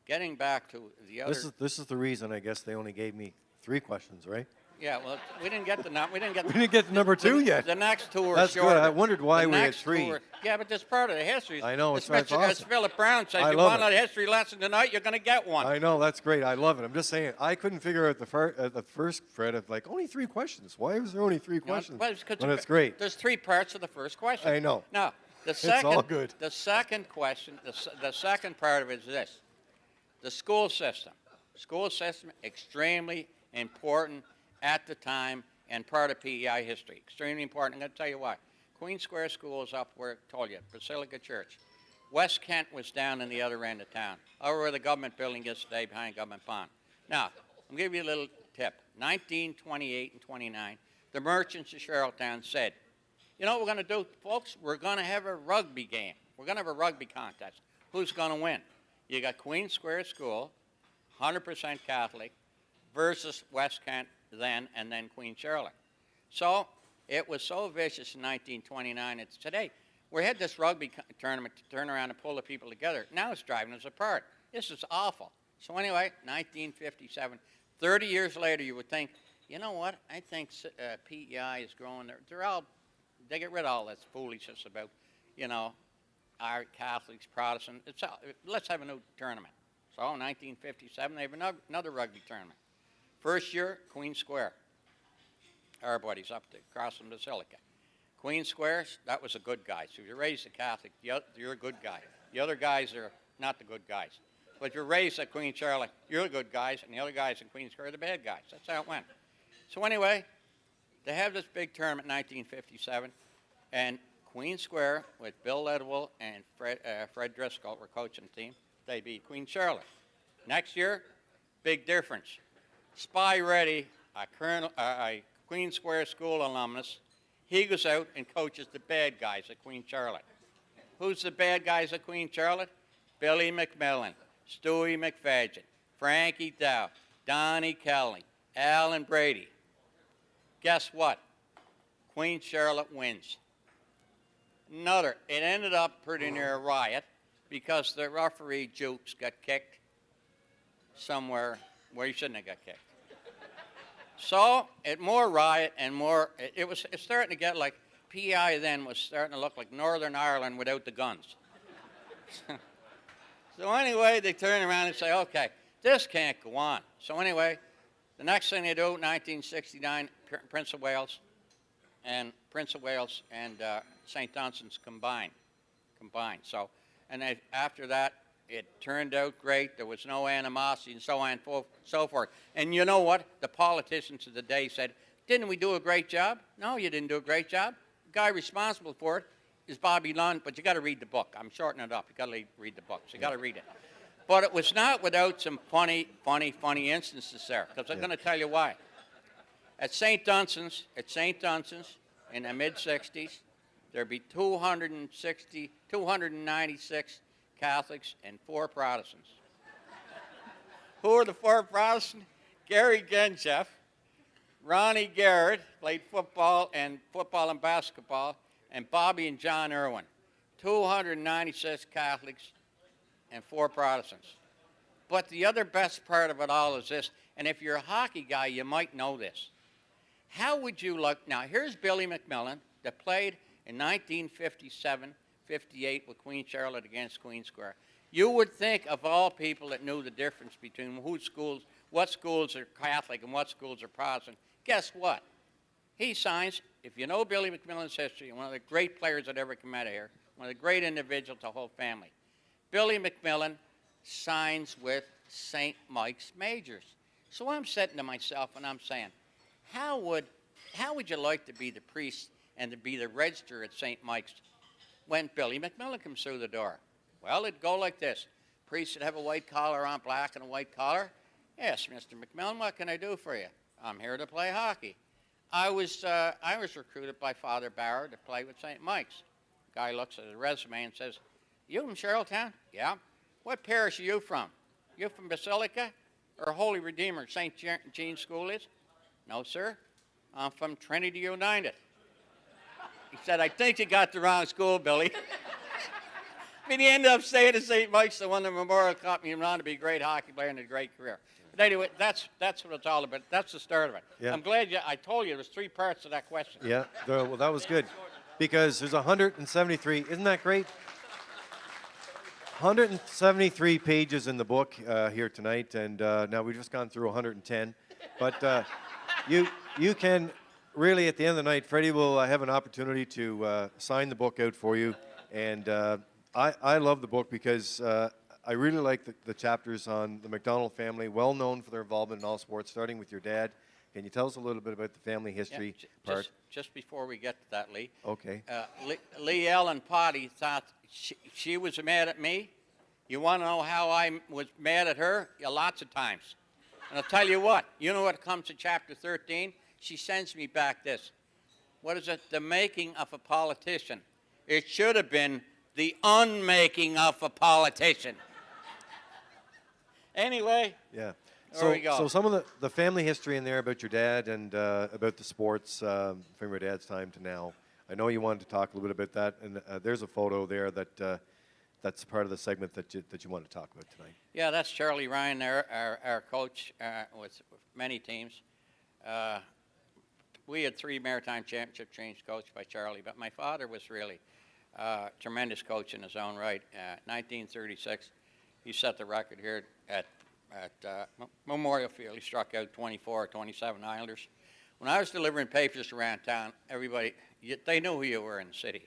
the other. This is the reason I guess they only gave me 3 questions, right? Yeah, well, we didn't get the We didn't get to number 2 yet. The next 2 were That's shorter. good. I wondered why we had 3. Yeah, but that's part of the history. I know, As that's awesome. As Philip Brown says, I you love want it. a history lesson tonight, you're going to get one. I know, that's great. I love it. I'm just saying, I couldn't figure out the first, Fred, of like, only 3 questions. Why was there only 3 questions? Well, it's 'cause But it's great. There's 3 parts of the first question. I know. Now, It's all good. The second question, the second part of it is this. The school system. School system, extremely important at the time and part of PEI history. Extremely important. I'm going to tell you why. Queen Square School is up where I told you, Basilica Church. West Kent was down in the other end of town, over where the government building is today behind Government Pond. Now, I'll give you a little tip. 1928 and 29, the merchants of Charlottetown said, you know what we're going to do, folks? We're going to have a rugby game. We're going to have a rugby contest. Who's going to win? You got Queen Square School, 100% Catholic, versus West Kent then, and then Queen Charlotte. So it was so vicious in 1929. It's today. We had this rugby tournament to turn around and pull the people together. Now it's driving us apart. This is awful. So anyway, 1957, 30 years later, you would think, you know what? I think PEI is growing. They get rid of all this foolishness about, you know, our Catholics, Protestants. Let's have a new tournament. So in 1957, they have another rugby tournament. First year, Queen Square. our buddies up across from Basilica. Queen Squares, that was a good guy. So if you're raised a Catholic, you're a good guy. The other guys are not the good guys. But if you're raised at Queen Charlotte, you're the good guys, and the other guys in Queen Square are the bad guys. That's how it went. So anyway, they have this big tournament in 1957, and Queen Square with Bill Ledwell and Fred Driscoll were coaching the team. They beat Queen Charlotte. Next year, big difference. Spy Reddy, a Queen Square school alumnus, he goes out and coaches the bad guys at Queen Charlotte. Who's the bad guys at Queen Charlotte? Billy McMillan, Stewie McFadgen, Frankie Dow, Donnie Kelly, Alan Brady. Guess what? Queen Charlotte wins. It ended up pretty near a riot because the referee Jukes got kicked somewhere where he shouldn't have got kicked. So, more riot and more, it's starting to get like, PI then was starting to look like Northern Ireland without the guns. So anyway, they turn around and say, okay, this can't go on. So anyway, the next thing they do, 1969, Prince of Wales and St. Dunstan's combined. So, and after that, it turned out great. There was no animosity and so on and so forth. And you know what? The politicians of the day said, didn't we do a great job? No, you didn't do a great job. The guy responsible for it is Bobby Lund, but you got to read the book. I'm shortening it up. You got to read the book. So you got to read it. But it was not without some funny instances there, because I'm going to tell you why. At St. Dunstan's in the mid-'60s, there'd be 296 Catholics and 4 Protestants. Who are the 4 Protestants? Gary Gencheff, Ronnie Garrett, played football and basketball, and Bobby and John Irwin. 296 Catholics and 4 Protestants. But the other best part of it all is this, and if you're a hockey guy, you might know this. How would you look? Now, here's Billy McMillan that played in 1957-58 with Queen Charlotte against Queen Square. You would think of all people that knew the difference between what schools are Catholic and what schools are Protestant. Guess what? He signs, if you know Billy McMillan's history, one of the great players that ever come out of here, one of the great individuals, the whole family. Billy McMillan signs with St. Mike's Majors. So I'm sitting to myself and I'm saying, how would you like to be the priest and to be the register at St. Mike's when Billy McMillan comes through the door? Well, it'd go like this. Priest would have a white collar on, black and a white collar. Yes, Mr. McMillan, what can I do for you? I'm here to play hockey. I was recruited by Father Barrow to play with St. Mike's. Guy looks at his resume and says, you from Charlottetown? Yeah. What parish are you from? You from Basilica or Holy Redeemer, St. Jean's School is? No, sir. I'm from Trinity United. He said, I think you got the wrong school, Billy. But he ended up staying at St. Mike's, the one the Memorial Cup, and he went on to be a great hockey player and a great career. But anyway, that's what it's all about. That's the start of it. Yeah. I'm glad I told you there's 3 parts to that question. Yeah, well, that was good. Because there's 173, isn't that great? 173 pages in the book here tonight, and now we've just gone through 110. But you can really, at the end of the night, Freddie will have an opportunity to sign the book out for you. And I love the book because I really like the chapters on the McDonald family, well known for their involvement in all sports, starting with your dad. Can you tell us a little bit about the family history part? Just before we get to that, Lee. Okay. Lee Ellen Potty thought she was mad at me. You want to know how I was mad at her? Yeah, lots of times. And I'll tell you what. You know what comes to chapter 13? She sends me back this. What is it? The making of a politician. It should have been the unmaking of a politician. Anyway. Yeah. There we go. So some of the family history in there about your dad and about the sports from your dad's time to now. I know you wanted to talk a little bit about that, and there's a photo there that's part of the segment that you want to talk about tonight. Yeah, that's Charlie Ryan there, our coach with many teams. We had 3 Maritime Championship teams coached by Charlie, but my father was really a tremendous coach in his own right. 1936, he set the record here at Memorial Field. He struck out 24 or 27 Islanders. When I was delivering papers around town, everybody, they knew who you were in the city.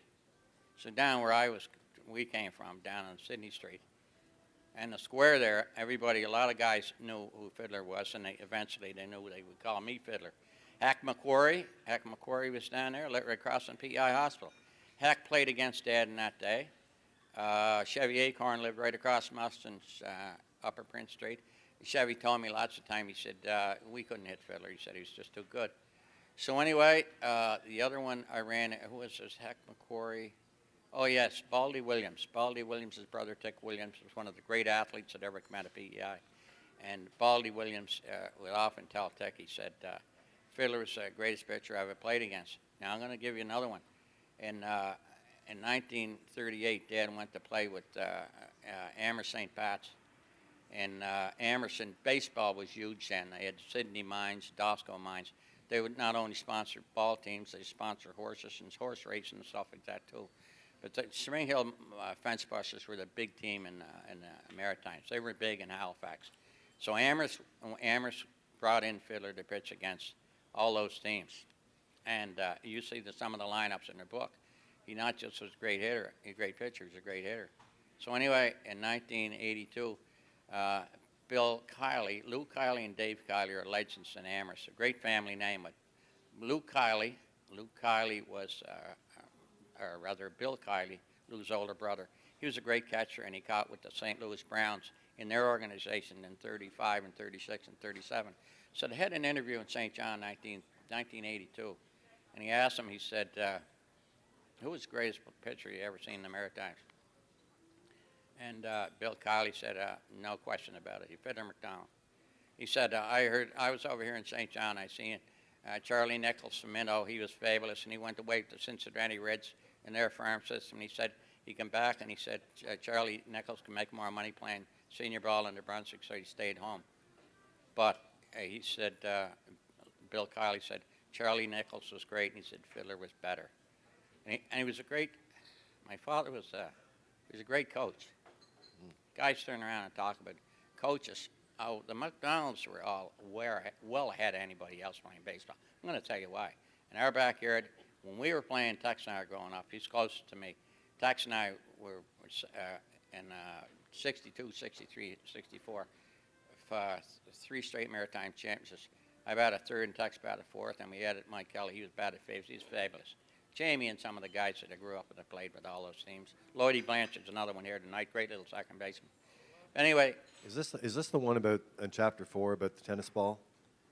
So down where we came from, down on Sydney Street, and the square there, everybody, a lot of guys knew who Fiddler was, and eventually they knew they would call me Fiddler. Hack McQuarrie was down there, right across from PEI Hospital. Hack played against Dad in that day. Chevy Acorn lived right across from us in Upper Prince Street. Chevy told me lots of time, he said, we couldn't hit Fiddler. He said he was just too good. So anyway, the other one I ran, who was this, Hack McQuarrie? Oh yes, Baldy Williams. Baldy Williams' brother, Dick Williams, was one of the great athletes that ever come out of PEI. And Baldy Williams would often tell Dick, he said, Fiddler was the greatest pitcher I ever played against. Now I'm going to give you another one. In 1938, Dad went to play with Amherst St. Pat's. And Amherst, baseball was huge then. They had Sydney Mines, Dosco Mines. They would not only sponsor ball teams, they sponsor horses and horse racing and stuff like that too. But the Spring Hill Fence Busters were the big team in the Maritimes. They were big in Halifax. So Amherst brought in Fiddler to pitch against all those teams. And you see some of the lineups in their book. He not just was a great hitter, a great pitcher, he was a great hitter. So anyway, in 1982, Lou Kiley and Dave Kiley are legends in Amherst, a great family name. But Lou Kiley was, or rather Bill Kiley, Lou's older brother. He was a great catcher, and he caught with the St. Louis Browns in their organization in 35 and 36 and 37. So they had an interview in St. John 1982, and he asked him, he said, who was the greatest pitcher you ever seen in the Maritimes? And Bill Kiley said, no question about it, Fiddler McDonald. He said, I was over here in St. John, I seen Charlie Nichols from Minnow, he was fabulous, and he went to wait the Cincinnati Reds in their farm system. He said, he came back and he said, Charlie Nichols can make more money playing senior ball in New Brunswick, so he stayed home. But he said, Bill Kiley said, Charlie Nichols was great, and he said Fiddler was better. And he was a great, my father was, he was a great coach. Guys turn around and talk about coaches. Oh, the McDonalds were all well ahead of anybody else playing baseball. I'm going to tell you why. In our backyard, when we were playing, Tex and I were growing up, he's close to me. Tex and I were in 62, 63, 64, 3 straight Maritime championships. I batted third and Tex batted fourth, and we added Mike Kelly. He was batted fifth. He was fabulous. Jamie and some of the guys that I grew up with that played with all those teams. Lloydie Blanchard's another one here tonight. Great little second baseman. Anyway. Is this the one about in chapter 4 about the tennis ball?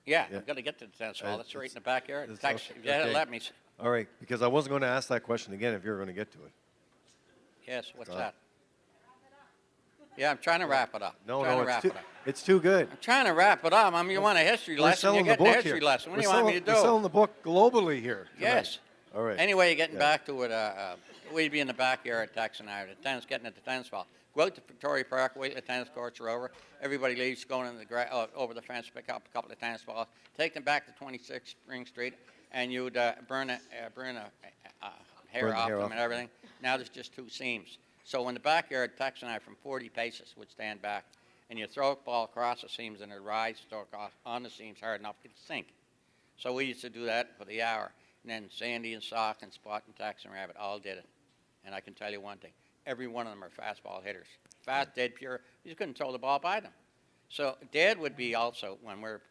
Yeah, I've got to get to the tennis ball. That's right in the backyard. Tex, okay. Let me. All right, because I wasn't going to ask that question again if you were going to get to it. Yes, what's that? Yeah, I'm trying to wrap it up. No, it's too good. I'm trying to wrap it up. I mean, you want a history lesson? You're getting a history lesson. What do you want me to do? We're selling the book globally here tonight. Yes. All right. Anyway, getting back to it, we'd be in the backyard, Tex and I, getting at the tennis ball. Go out to Victoria Park, wait till the tennis courts are over. Everybody leaves, going in over the fence, pick up a couple of tennis balls, take them back to 26 Spring Street, and you'd burn a hair off them and everything. Now there's just 2 seams. So in the backyard, Tex and I, from 40 paces, would stand back, and you throw a ball across the seams, and it rise, throw it on the seams hard enough to sink. So we used to do that for the hour. And then Sandy and Sock and Spot and Tex and Rabbit all did it. And I can tell you one thing. Every one of them are fastball hitters. Fast, dead, pure. You just couldn't throw the ball by them. So Dad would be also, when we're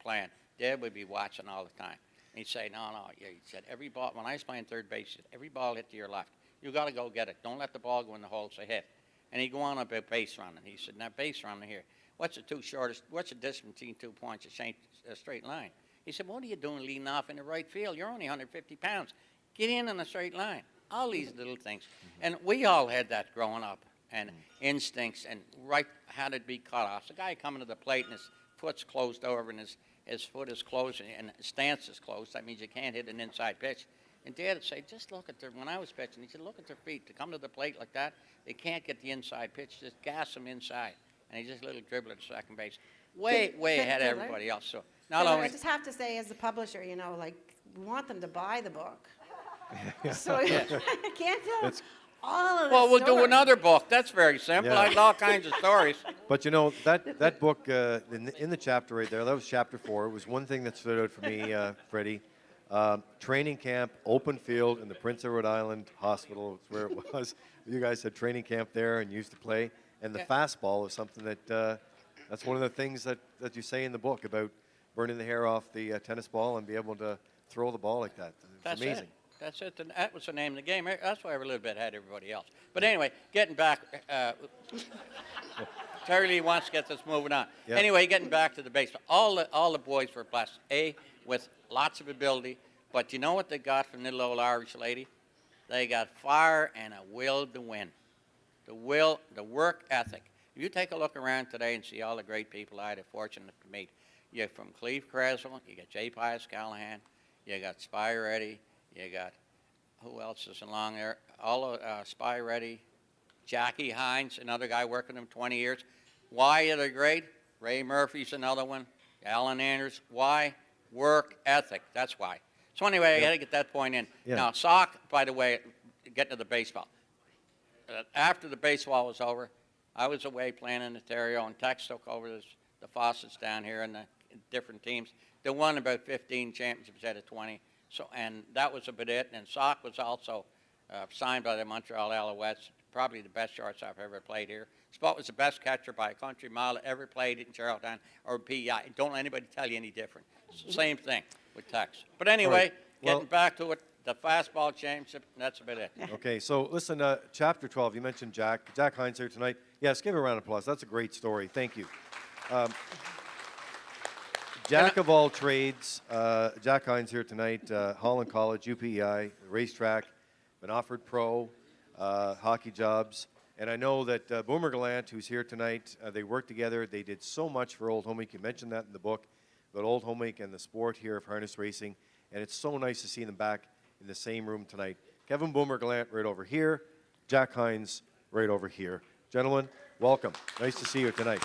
playing, Dad would be watching all the time. And he'd say, no. Yeah, he said, every ball, when I was playing third base, he said, every ball hit to your left. You got to go get it. Don't let the ball go in the hole, say hit. And he'd go on about base running. He said, now base running here. What's the distance between 2 points? It ain't a straight line. He said, what are you doing leading off in the right field? You're only 150 pounds. Get in a straight line. All these little things. And we all had that growing up, and instincts, and right how to be cut off. The guy coming to the plate and his foot's closed over and his foot is closed and his stance is closed. That means you can't hit an inside pitch. And Dad would say, just look at when I was pitching, he said, look at their feet. To come to the plate like that, they can't get the inside pitch. Just gas them inside. And he just a little dribble at second base. Way ahead of everybody else. So not only. I just have to say, as a publisher, we want them to buy the book. So I can't tell. all of the Well, we'll do stories. another book. That's very simple. Yeah. I had all kinds of stories. But you know, that book, in the chapter right there, that was chapter 4. It was one thing that stood out for me, Freddie. Training camp, open field in the Prince of Rhode Island Hospital is where it was. You guys had training camp there and used to play. And the fastball is something that, that's one of the things that you say in the book about burning the hair off the tennis ball and be able to throw the ball like that. It's That's amazing. it. That's it. And that was the name of the game. That's why we're a little bit ahead of everybody else. But anyway, getting back, Terry Lee wants to get this moving on. Yeah. Anyway, getting back to the baseball. All the boys were blessed, with lots of ability. But you know what they got from the little old Irish lady? They got fire and a will to win. The will, the work ethic. If you take a look around today and see all the great people I had the fortune to meet, you from Cleve Creswell, you got J. Pius Callahan, you got Spy Reddy, you got, who else is along there? All of Spy Reddy, Jackie Hines, another guy working with him 20 years. Why are they great? Ray Murphy's another one. Alan Anders. Why? Work ethic. That's why. So anyway, I got to get that point in. Yeah. Now, sock, by the way, getting to the baseball. After the baseball was over, I was away playing in Ontario, and Tex took over the Fawcett's down here and the different teams. They won about 15 championships out of 20. So, and that was about it. And Sock was also signed by the Montreal Alouettes, probably the best shortstop I've ever played here. Spot was the best catcher by a country mile that ever played in Charlottetown or PEI. Don't let anybody tell you any different. It's the same thing with Tex. But anyway, right. Well- getting back to it, the fastball championship, that's about it. Okay, so listen, chapter 12, you mentioned Jack Hines here tonight. Yes, give a round of applause. That's a great story. Thank you. Jack of all trades, Jack Hines here tonight, Holland College, UPEI, racetrack, been offered pro, hockey jobs. And I know that Boomer Gallant, who's here tonight, they worked together. They did so much for Old Home Week. You mentioned that in the book, about Old Home Week and the sport here of harness racing. And it's so nice to see them back in the same room tonight. Kevin Boomer Gallant right over here, Jack Hines right over here. Gentlemen, welcome. Nice to see you tonight.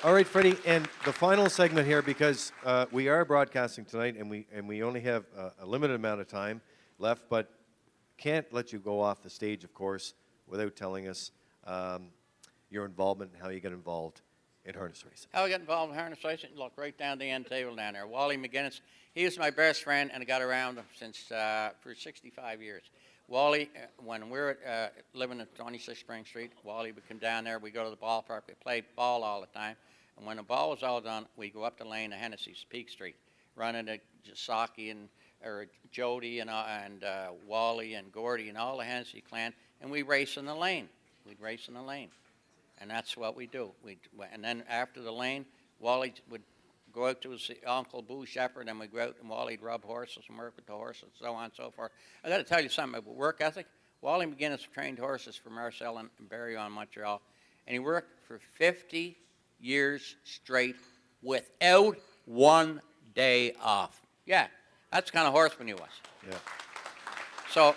All right, Freddie, and the final segment here, because we are broadcasting tonight, and we only have a limited amount of time left, but can't let you go off the stage, of course, without telling us your involvement and how you get involved in harness racing. How I got involved in harness racing? Look, right down the end table down there. Wally McGinnis, he was my best friend, and I got around him since for 65 years. Wally, when we were living at 26 Spring Street, Wally would come down there. We go to the ballpark. We played ball all the time. And when the ball was all done, we go up the lane to Hennessy's, Peak Street, running to Saki and or Jody and Wally and Gordy and all the Hennessy clan, and we race in the lane. We'd race in the lane. And that's what we do. And then after the lane, Wally would go out to his uncle Boo Shepherd, and we'd go out and Wally'd rub horses and work with the horses, so on and so forth. I got to tell you something about work ethic. Wally McGinnis trained horses for Marcel and Barry on Montreal, and he worked for 50 years straight without one day off. Yeah, that's the kind of horseman he was. Yeah. So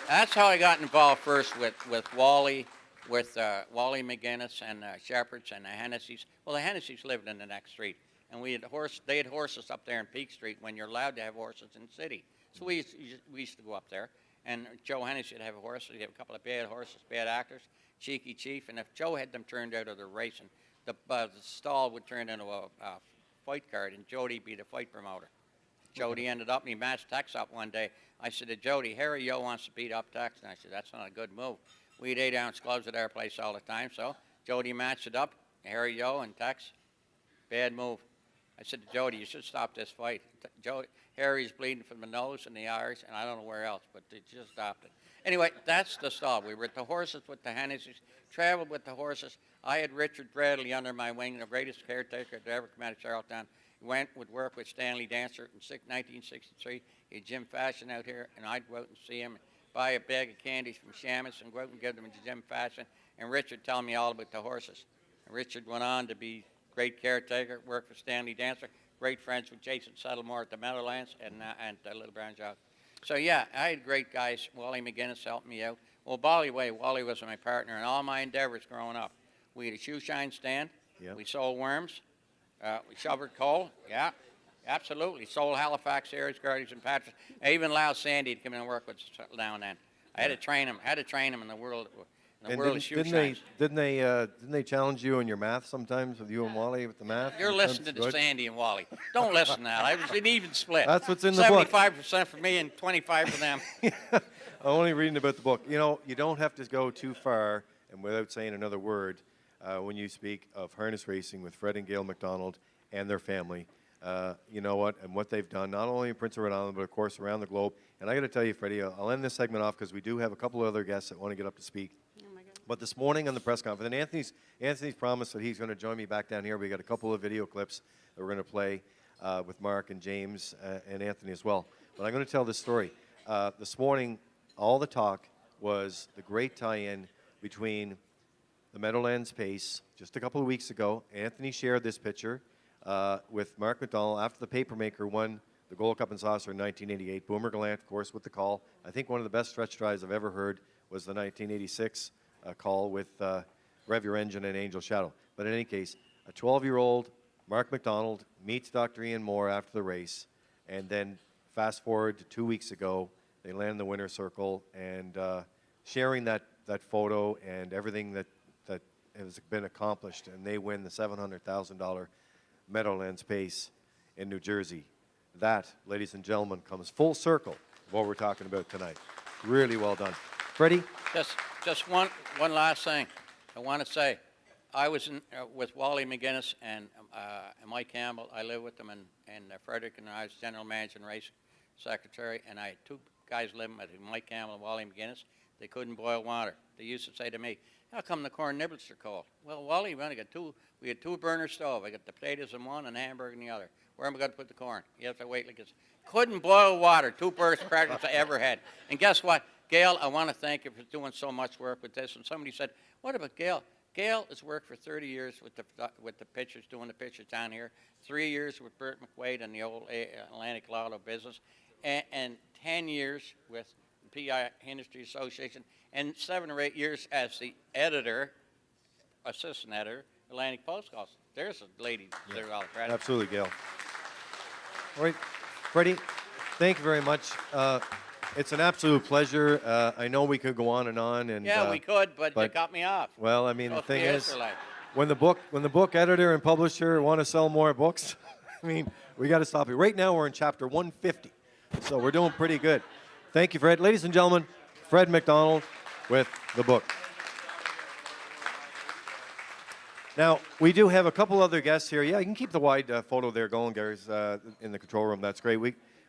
that's how I got involved first with Wally, with Wally McGinnis and Shepherds and the Hennessy's. Well, the Hennessy's lived in the next street, and they had horses up there in Peak Street when you're allowed to have horses in the city. So we used to go up there, and Joe Hennessy would have a horse. He'd have a couple of bad horses, bad actors, Cheeky Chief, and if Joe had them turned out of the racing, the stall would turn into a fight card, and Jody'd be the fight promoter. Jody ended up, and he matched Tex up one day. I said to Jody, Harry Yo wants to beat up Tex. And I said, that's not a good move. We had 8-ounce gloves at our place all the time, so Jody matched it up, Harry Yo and Tex. Bad move. I said to Jody, you should stop this fight. Harry's bleeding from the nose and the eyes, and I don't know where else, but they just stopped it. Anyway, that's the stall. We were at the horses with the Hennessy's, traveled with the horses. I had Richard Bradley under my wing, the greatest caretaker to ever come out of Charlottetown. Would work with Stanley Dancer in 1963. He had Jim Fashion out here, and I'd go out and see him, and buy a bag of candies from Shamus and go out and give them to Jim Fashion. And Richard tell me all about the horses. And Richard went on to be great caretaker, worked for Stanley Dancer, great friends with Jason Settlemore at the Meadowlands and Little Brown Jog. So yeah, I had great guys. Wally McGinnis helped me out. Well, Wally was my partner in all my endeavors growing up. We had a shoe shine stand. Yep. We sold worms. We shoveled coal. Yeah, absolutely. Sold Halifax, Aries, Guardians, and Patrick. I even allowed Sandy to come in and work with us now and then. I had to train him. In the world. In the And world of shoe shines. didn't they challenge you in your math sometimes with you and Wally with the math? You're listening to Sandy and Wally. Don't listen to that. I was an even split. That's what's in the book. 75% for me and 25 for them. I'm only reading about the book. You know, you don't have to go too far and without saying another word when you speak of harness racing with Fred and Gail McDonald and their family. You know what, and what they've done, not only in Prince Edward Island, but of course around the globe. And I got to tell you, Freddie, I'll end this segment off because we do have a couple of other guests that want to get up to speak. Oh my goodness. But this morning on the press conference, and Anthony's promised that he's going to join me back down here. We got a couple of video clips that we're going to play with Mark and James and Anthony as well. But I'm going to tell this story. This morning, all the talk was the great tie-in between the Meadowlands Pace. Just a couple of weeks ago, Anthony shared this picture with Mark McDonald after the papermaker won the Gold Cup and Saucer in 1988. Boomer Gallant, of course, with the call. I think one of the best stretch drives I've ever heard was the 1986 call with Rev Your Engine and Angel Shadow. But in any case, a 12-year-old Mark McDonald meets Dr. Ian Moore after the race, and then fast forward to 2 weeks ago, they land in the winner's circle, and sharing that photo and everything that has been accomplished, and they win the $700,000 Meadowlands Pace in New Jersey. That, ladies and gentlemen, comes full circle of what we're talking about tonight. Really well done. Freddie? Just one last thing I want to say. I was with Wally McGuinness and Mike Campbell. I lived with them, and Frederick, and I was general manager and race secretary, and I had two guys living with me, Mike Campbell and Wally McGuinness. They couldn't boil water. They used to say to me, "How come the corn niblets are cold?" "Well, Wally, we had two burner stove. I got the potatoes in one and hamburger in the other. Where am I going to put the corn?" You have to wait like this. Couldn't boil water. Two burst practice I ever had. And guess what? Gail, I want to thank you for doing so much work with this. And somebody said, "What about Gail?" Gail has worked for 30 years with the pitchers, doing the pitchers down here. 3 years with Bert McQuaid and the old Atlantic Lotto business, and 10 years with the PI Industry Association, and 7 or 8 years as the editor, assistant editor, Atlantic Post Calls. There's a lady there all the credit. Absolutely, Gail. All right, Freddie, thank you very much. It's an absolute pleasure. I know we could go on and on, and Yeah, we could, but they cut me off. well, I mean, the Supposed to thing be is, Israelite. when the book editor and publisher want to sell more books, I mean, we got to stop it. Right now, we're in chapter 150, so we're doing pretty good. Thank you, Fred. Ladies and gentlemen, Fred McDonald with the book. Now, we do have a couple other guests here. Yeah, you can keep the wide photo there going, Gary's in the control room. That's great.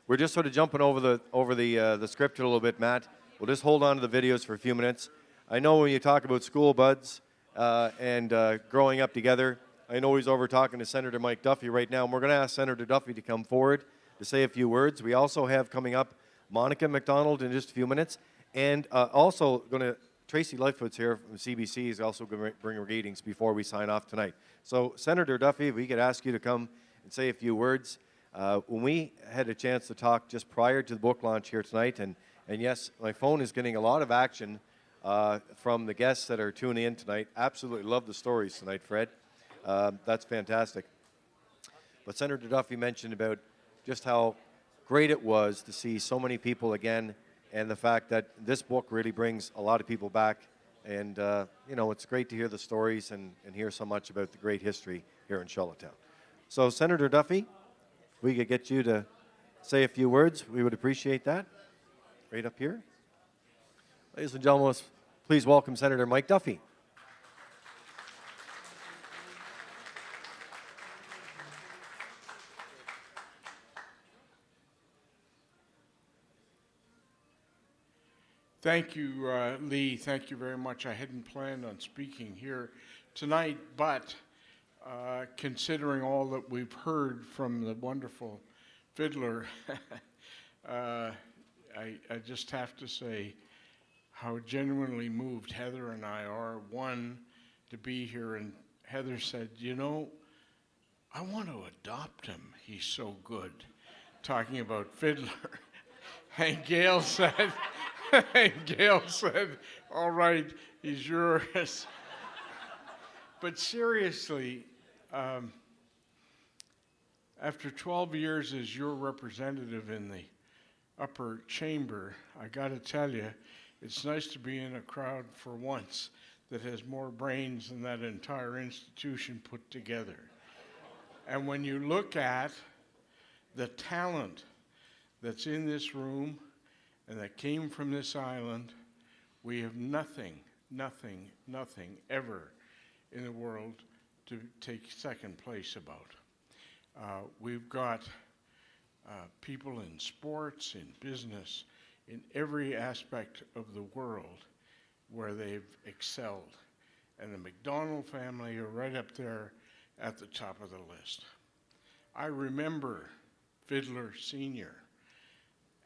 We're just sort of jumping over the script a little bit, Matt. We'll just hold on to the videos for a few minutes. I know when you talk about school buds and growing up together, I know he's over talking to Senator Mike Duffy right now, and we're going to ask Senator Duffy to come forward to say a few words. We also have coming up Monica McDonald in just a few minutes, and also going to Tracy Lightfoot's here from CBC is also going to bring readings before we sign off tonight. So, Senator Duffy, if we could ask you to come and say a few words. When we had a chance to talk just prior to the book launch here tonight, and yes, my phone is getting a lot of action from the guests that are tuning in tonight. Absolutely love the stories tonight, Fred. That's fantastic. But Senator Duffy mentioned about just how great it was to see so many people again, and the fact that this book really brings a lot of people back. And, you know, it's great to hear the stories and hear so much about the great history here in Charlottetown. So, Senator Duffy, if we could get you to say a few words, we would appreciate that. Right up here. Ladies and gentlemen, please welcome Senator Mike Duffy. Thank you, Lee. Thank you very much. I hadn't planned on speaking here tonight, but considering all that we've heard from the wonderful fiddler, I just have to say how genuinely moved Heather and I are, one, to be here. And Heather said, "You know, I want to adopt him. He's so good," talking about fiddler. And Gail said, "All right, he's yours." But seriously, after 12 years as your representative in the upper chamber, I got to tell you, It's nice to be in a crowd for once that has more brains than that entire institution put together. And when you look at the talent that's in this room and that came from this island, we have nothing ever in the world to take second place about. We've got people in sports, in business, in every aspect of the world where they've excelled. And the McDonald family are right up there at the top of the list. I remember Fiddler Sr.,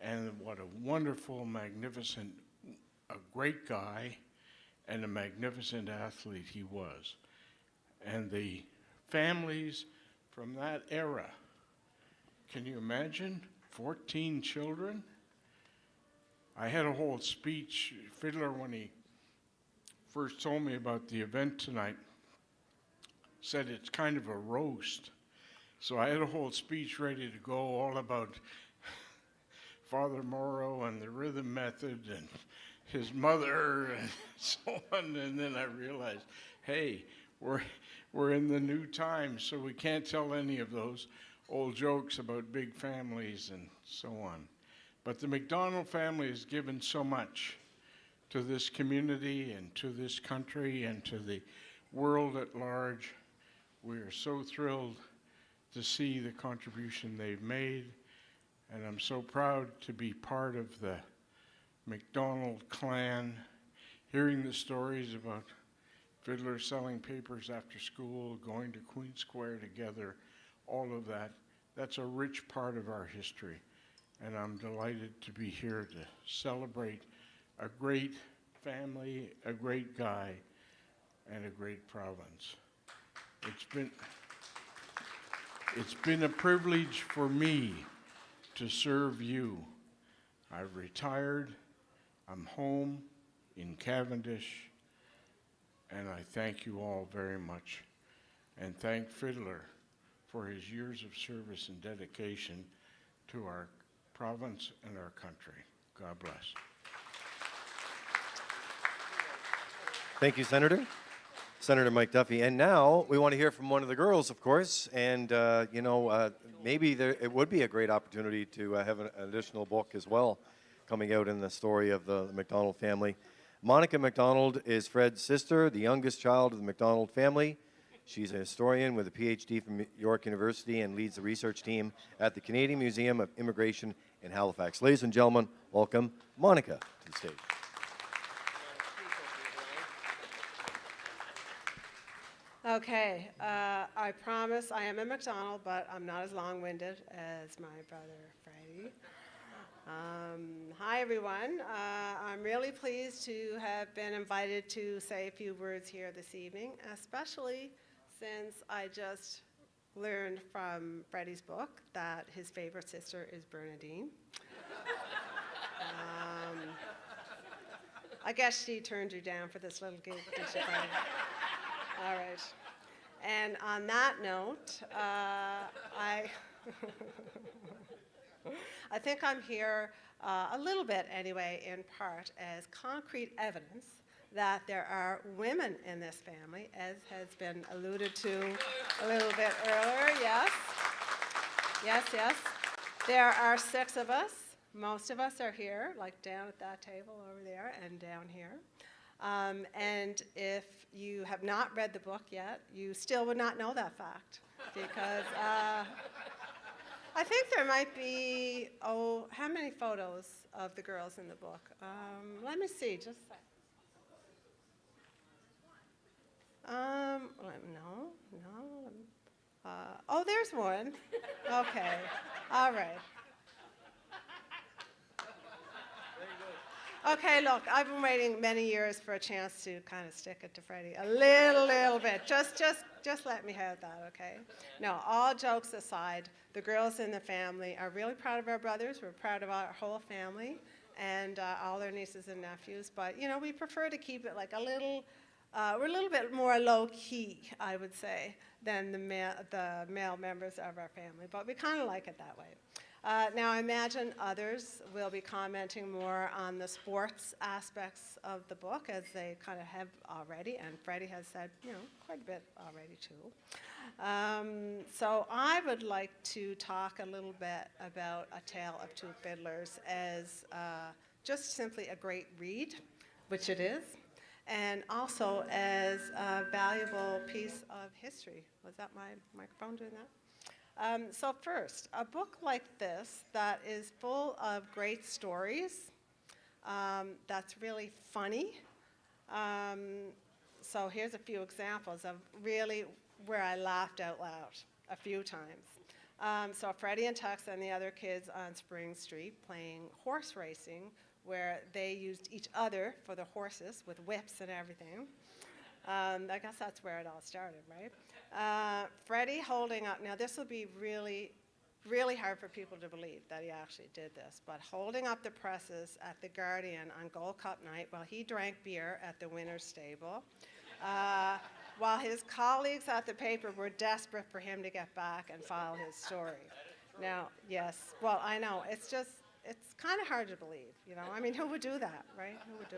and what a wonderful, magnificent, a great guy, and a magnificent athlete he was. And the families from that era, can you imagine? 14 children? I had a whole speech. Fiddler, when he first told me about the event tonight, said it's kind of a roast. So I had a whole speech ready to go all about Father Morrow and the rhythm method and his mother and so on. And then I realized, hey, we're in the new times, so we can't tell any of those old jokes about big families and so on. But the McDonald family has given so much to this community and to this country and to the world at large. We are so thrilled to see the contribution they've made, and I'm so proud to be part of the McDonald clan, hearing the stories about fiddlers selling papers after school, going to Queen Square together, all of that. That's a rich part of our history, and I'm delighted to be here to celebrate a great family, a great guy, and a great province. It's been a privilege for me to serve you. I've retired, I'm home in Cavendish, and I thank you all very much, and thank Fiddler for his years of service and dedication to our province and our country. God bless. Thank you, Senator. Senator Mike Duffy. And now we want to hear from one of the girls, of course. And, maybe it would be a great opportunity to have an additional book as well coming out in the story of the McDonald family. Monica McDonald is Fred's sister, the youngest child of the McDonald family. She's a historian with a PhD from York University and leads the research team at the Canadian Museum of Immigration in Halifax. Ladies and gentlemen, welcome Monica to the stage. Okay, I promise I am a McDonald, but I'm not as long-winded as my brother Freddie. Hi, everyone. I'm really pleased to have been invited to say a few words here this evening, especially since I just learned from Freddie's book that his favorite sister is Bernadine. I guess she turned you down for this little gig, did she, Freddie? All right. And on that note, I think I'm here a little bit anyway, in part, as concrete evidence that there are women in this family, as has been alluded to a little bit earlier. Yes. Yes, yes. There are 6 of us. Most of us are here, like down at that table over there and down here. And if you have not read the book yet, you still would not know that fact, because I think there might be, how many photos of the girls in the book? Let me see, just a sec. No. There's one. Okay, all right. Okay, look, I've been waiting many years for a chance to kind of stick it to Freddie a little bit. Just let me have that, okay? No, all jokes aside, the girls in the family are really proud of our brothers. We're proud of our whole family and all their nieces and nephews. But we prefer to keep it like we're a little bit more low key, I would say, than the male members of our family. But we kind of like it that way. Now, I imagine others will be commenting more on the sports aspects of the book, as they kind of have already, and Freddie has said, quite a bit already too. So I would like to talk a little bit about A Tale of Two Fiddlers as just simply a great read, which it is, and also as a valuable piece of history. Was that my microphone doing that? So first, a book like this that is full of great stories, that's really funny. So here's a few examples of really where I laughed out loud a few times. So Freddie and Tux and the other kids on Spring Street playing horse racing, where they used each other for the horses with whips and everything. I guess that's where it all started, right? Freddie holding up, now this will be really, really hard for people to believe that he actually did this, but holding up the presses at the Guardian on Gold Cup night while he drank beer at the winner's stable, while his colleagues at the paper were desperate for him to get back and file his story. Now, yes, well, I know, it's kind of hard to believe, I mean, who would do that, right? Who would do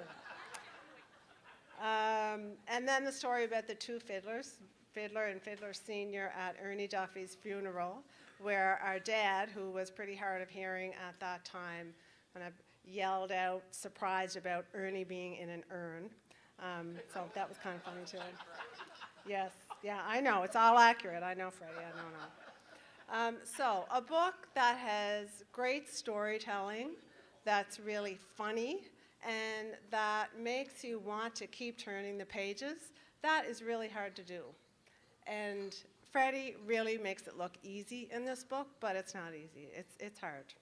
that? And then the story about the two fiddlers, Fiddler and Fiddler Senior at Ernie Duffy's funeral, where our dad, who was pretty hard of hearing at that time, kind of yelled out, surprised about Ernie being in an urn. So that was kind of funny too. Yes, yeah, I know, it's all accurate. I know, Freddie, I know. So a book that has great storytelling, that's really funny, and that makes you want to keep turning the pages, that is really hard to do. And Freddie really makes it look easy in this book, but it's not easy. It's hard.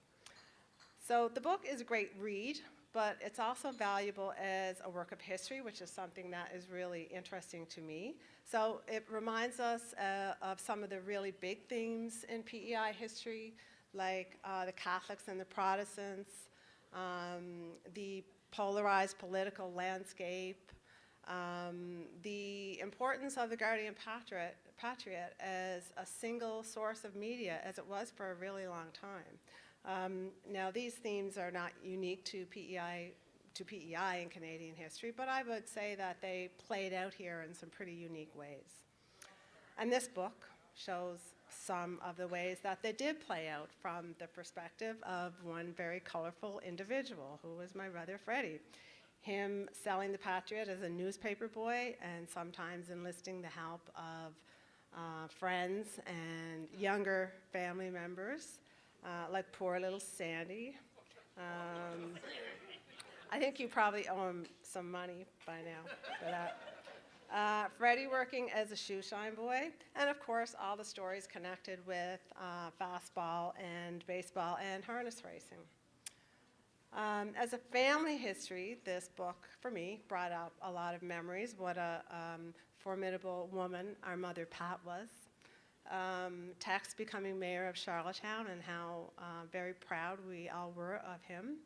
So the book is a great read, but it's also valuable as a work of history, which is something that is really interesting to me. So it reminds us of some of the really big themes in PEI history, like the Catholics and the Protestants, the polarized political landscape, the importance of the Guardian Patriot as a single source of media, as it was for a really long time. Now, these themes are not unique to PEI in Canadian history, but I would say that they played out here in some pretty unique ways. And this book shows some of the ways that they did play out from the perspective of one very colorful individual, who was my brother Freddie. Him selling the Patriot as a newspaper boy and sometimes enlisting the help of friends and younger family members, like poor little Sandy. I think you probably owe him some money by now for that. Freddie working as a shoe shine boy, and of course all the stories connected with fastball and baseball and harness racing. As a family history, this book, for me, brought up a lot of memories. What a formidable woman our mother Pat was. Tex becoming mayor of Charlottetown and how very proud we all were of him.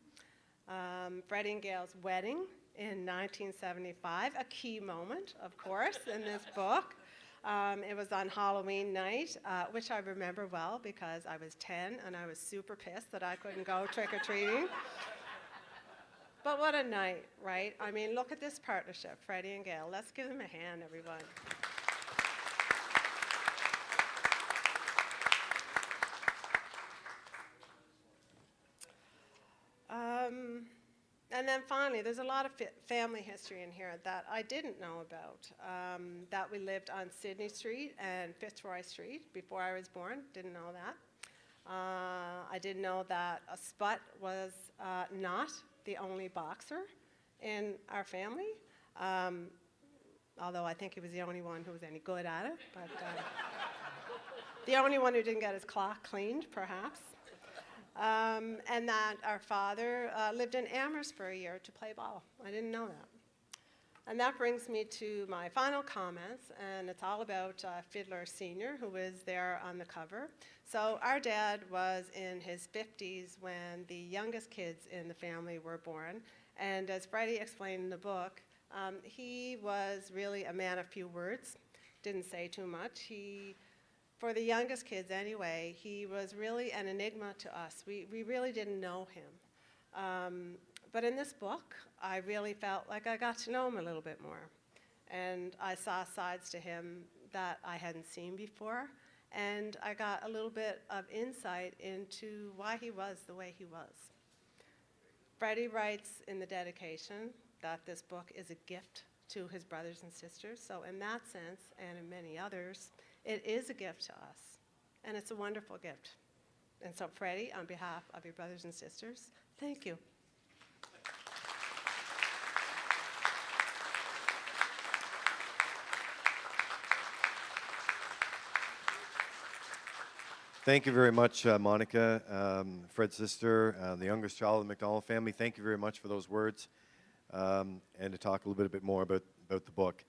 Freddie and Gail's wedding in 1975, a key moment, of course, in this book. It was on Halloween night, which I remember well because I was 10 and I was super pissed that I couldn't go trick-or-treating. But what a night, right? I mean, look at this partnership, Freddie and Gail. Let's give them a hand, everyone. And then finally, there's a lot of family history in here that I didn't know about. That we lived on Sydney Street and Fitzroy Street before I was born. Didn't know that. I didn't know that a Sput was not the only boxer in our family. Although I think he was the only one who was any good at it. But the only one who didn't get his clock cleaned, perhaps. And that our father lived in Amherst for a year to play ball. I didn't know that. And that brings me to my final comments, and it's all about Fiddler Senior, who is there on the cover. So our dad was in his 50s when the youngest kids in the family were born, and as Freddie explained in the book, he was really a man of few words, didn't say too much. He for the youngest kids anyway, he was really an enigma to us. We really didn't know him. But in this book, I really felt like I got to know him a little bit more. And I saw sides to him that I hadn't seen before. And I got a little bit of insight into why he was the way he was. Freddie writes in the dedication that this book is a gift to his brothers and sisters. So in that sense, and in many others, it is a gift to us. And it's a wonderful gift. And so Freddie, on behalf of your brothers and sisters, thank you. Thank you very much, Monica, Fred's sister, the youngest child of the McDonald family. Thank you very much for those words, and to talk a little bit more about the book.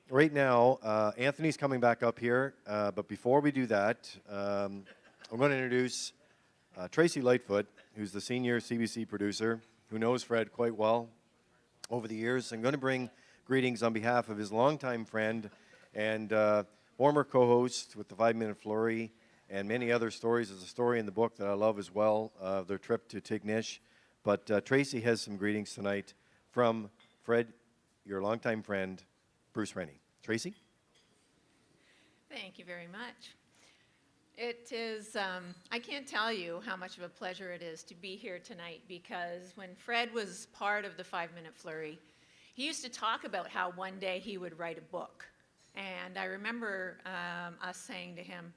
Right now, Anthony's coming back up here, but before we do that, I'm going to introduce Tracy Lightfoot, who's the senior CBC producer, who knows Fred quite well over the years. I'm going to bring greetings on behalf of his longtime friend and former co-host with the 5-Minute Flurry, and many other stories. There's a story in the book that I love as well, their trip to Tignish. But Tracy has some greetings tonight from Fred, your longtime friend, Bruce Rennie. Tracy? Thank you very much. It is, I can't tell you how much of a pleasure it is to be here tonight, because when Fred was part of the 5-Minute Flurry, he used to talk about how one day he would write a book. And I remember us saying to him,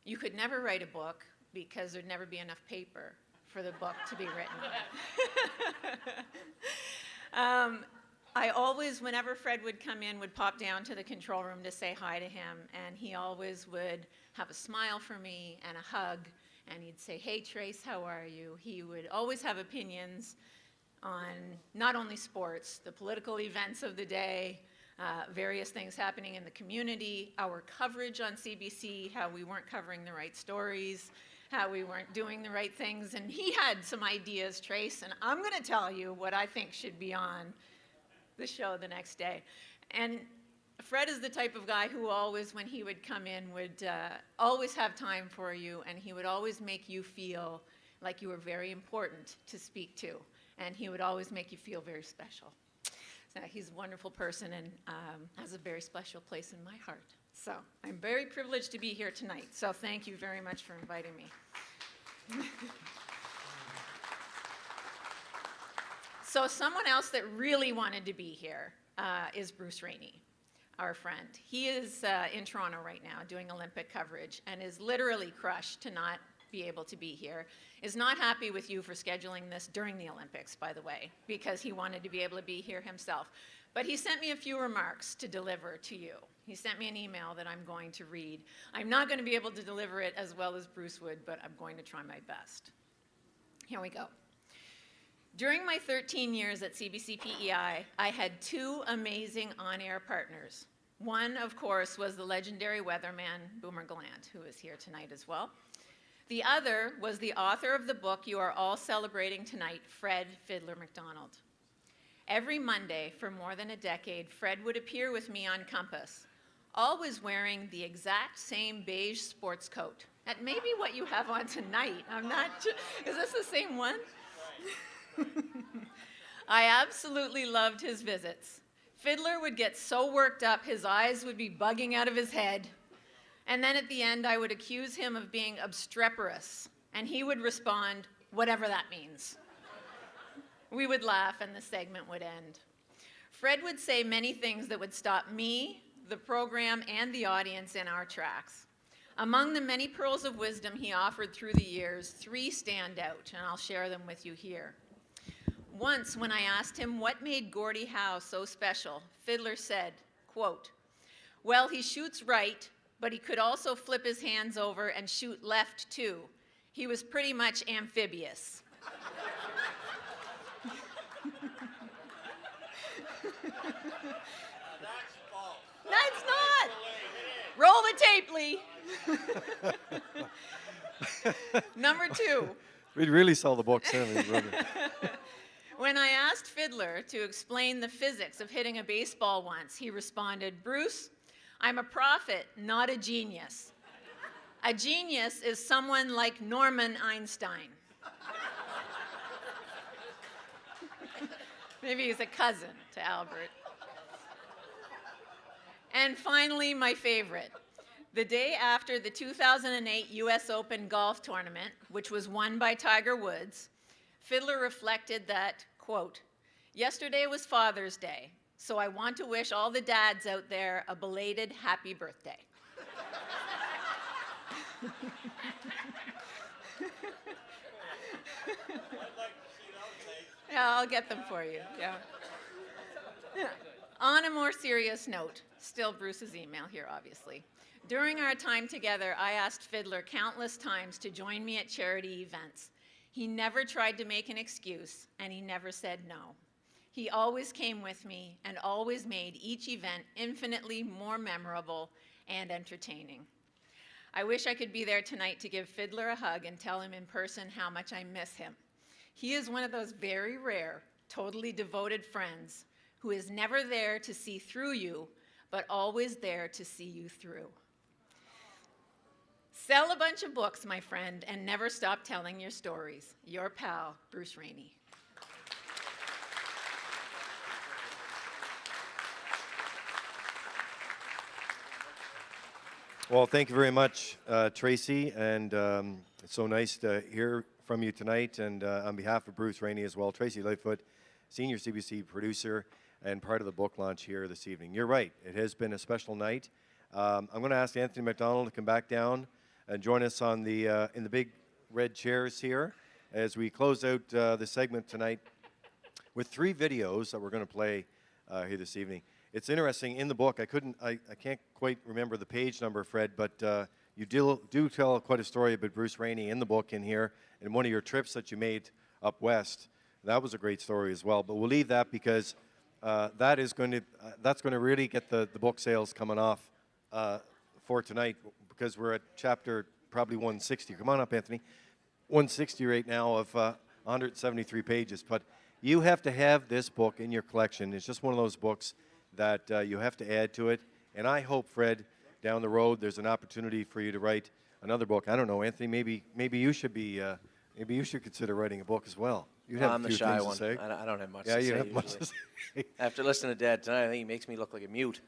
you could never write a book because there'd never be enough paper for the book to be written on. I always, whenever Fred would come in, would pop down to the control room to say hi to him, and he always would have a smile for me and a hug, and he'd say, hey, Trace, how are you? He would always have opinions on not only sports, the political events of the day, various things happening in the community, our coverage on CBC, how we weren't covering the right stories, how we weren't doing the right things. And he had some ideas, Trace, and I'm going to tell you what I think should be on the show the next day. And Fred is the type of guy who always, when he would come in, would always have time for you, and he would always make you feel like you were very important to speak to. And he would always make you feel very special. He's a wonderful person and has a very special place in my heart. So I'm very privileged to be here tonight. So thank you very much for inviting me. So someone else that really wanted to be here is Bruce Rennie, our friend. He is in Toronto right now doing Olympic coverage and is literally crushed to not be able to be here, is not happy with you for scheduling this during the Olympics, by the way, because he wanted to be able to be here himself. But he sent me a few remarks to deliver to you. He sent me an email that I'm going to read. I'm not going to be able to deliver it as well as Bruce would, but I'm going to try my best. Here we go. During my 13 years at CBC PEI, I had two amazing on-air partners. One, of course, was the legendary weatherman, Boomer Gallant, who is here tonight as well. The other was the author of the book you are all celebrating tonight, Fred Fiddler McDonald. Every Monday for more than a decade, Fred would appear with me on Compass, always wearing the exact same beige sports coat. That may be what you have on tonight. I'm not sure. Is this the same one? I absolutely loved his visits. Fiddler would get so worked up, his eyes would be bugging out of his head. And then at the end, I would accuse him of being obstreperous, and he would respond, whatever that means. We would laugh, and the segment would end. Fred would say many things that would stop me, the program, and the audience in our tracks. Among the many pearls of wisdom he offered through the years, 3 stand out, and I'll share them with you here. Once, when I asked him what made Gordie Howe so special, Fiddler said, quote, well, he shoots right, but he could also flip his hands over and shoot left, too. He was pretty much amphibious. That's false. That's not. Roll the tape, Lee. Number 2. We'd really sell the books, certainly, brother. When I asked Fiddler to explain the physics of hitting a baseball once, he responded, Bruce, I'm a prophet, not a genius. A genius is someone like Norman Einstein. Maybe he's a cousin to Albert. And finally, my favorite. The day after the 2008 US Open golf tournament, which was won by Tiger Woods, Fiddler reflected that, quote, "Yesterday was Father's Day, so I want to wish all the dads out there a belated happy birthday." Yeah, I'll get them for you, yeah. On a more serious note, still Bruce's email here, obviously. During our time together, I asked Fiddler countless times to join me at charity events. He never tried to make an excuse, and he never said no. He always came with me and always made each event infinitely more memorable and entertaining. I wish I could be there tonight to give Fiddler a hug and tell him in person how much I miss him. He is one of those very rare, totally devoted friends who is never there to see through you, but always there to see you through. Sell a bunch of books, my friend, and never stop telling your stories. Your pal, Bruce Rainey. Well, thank you very much, Tracy, and it's so nice to hear from you tonight. And on behalf of Bruce Rainey as well, Tracy Lightfoot, senior CBC producer and part of the book launch here this evening. You're right, it has been a special night. I'm going to ask Anthony McDonald to come back down and join us on the in the big red chairs here as we close out the segment tonight with 3 videos that we're going to play here this evening. It's interesting, in the book, I can't quite remember the page number, Fred, but you do tell quite a story about Bruce Rainey in the book in here, and one of your trips that you made up west. That was a great story as well, but we'll leave that because that's going to really get the book sales coming off for tonight, because we're at chapter probably 160. Come on up, Anthony. 160 right now of 173 pages, but you have to have this book in your collection. It's just one of those books that you have to add to it. And I hope, Fred, down the road there's an opportunity for you to write another book. I don't know, Anthony, maybe you should consider writing a book as well. You'd have I'm a the few shy things one. to say. I don't have much Yeah, to you say have much usually. to say. After listening to Dad tonight, I think he makes me look like a mute.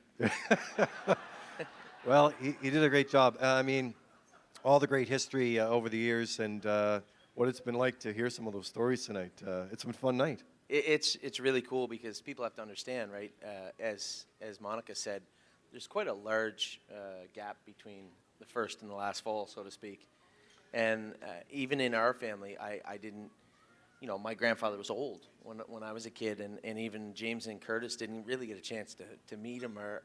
Well, he did a great job. I mean, all the great history over the years, and what it's been like to hear some of those stories tonight. It's been a fun night. It's really cool because people have to understand, right? As Monica said, there's quite a large gap between the first and the last fall, so to speak. And even in our family, I didn't, my grandfather was old when I was a kid, and even James and Curtis didn't really get a chance to meet him or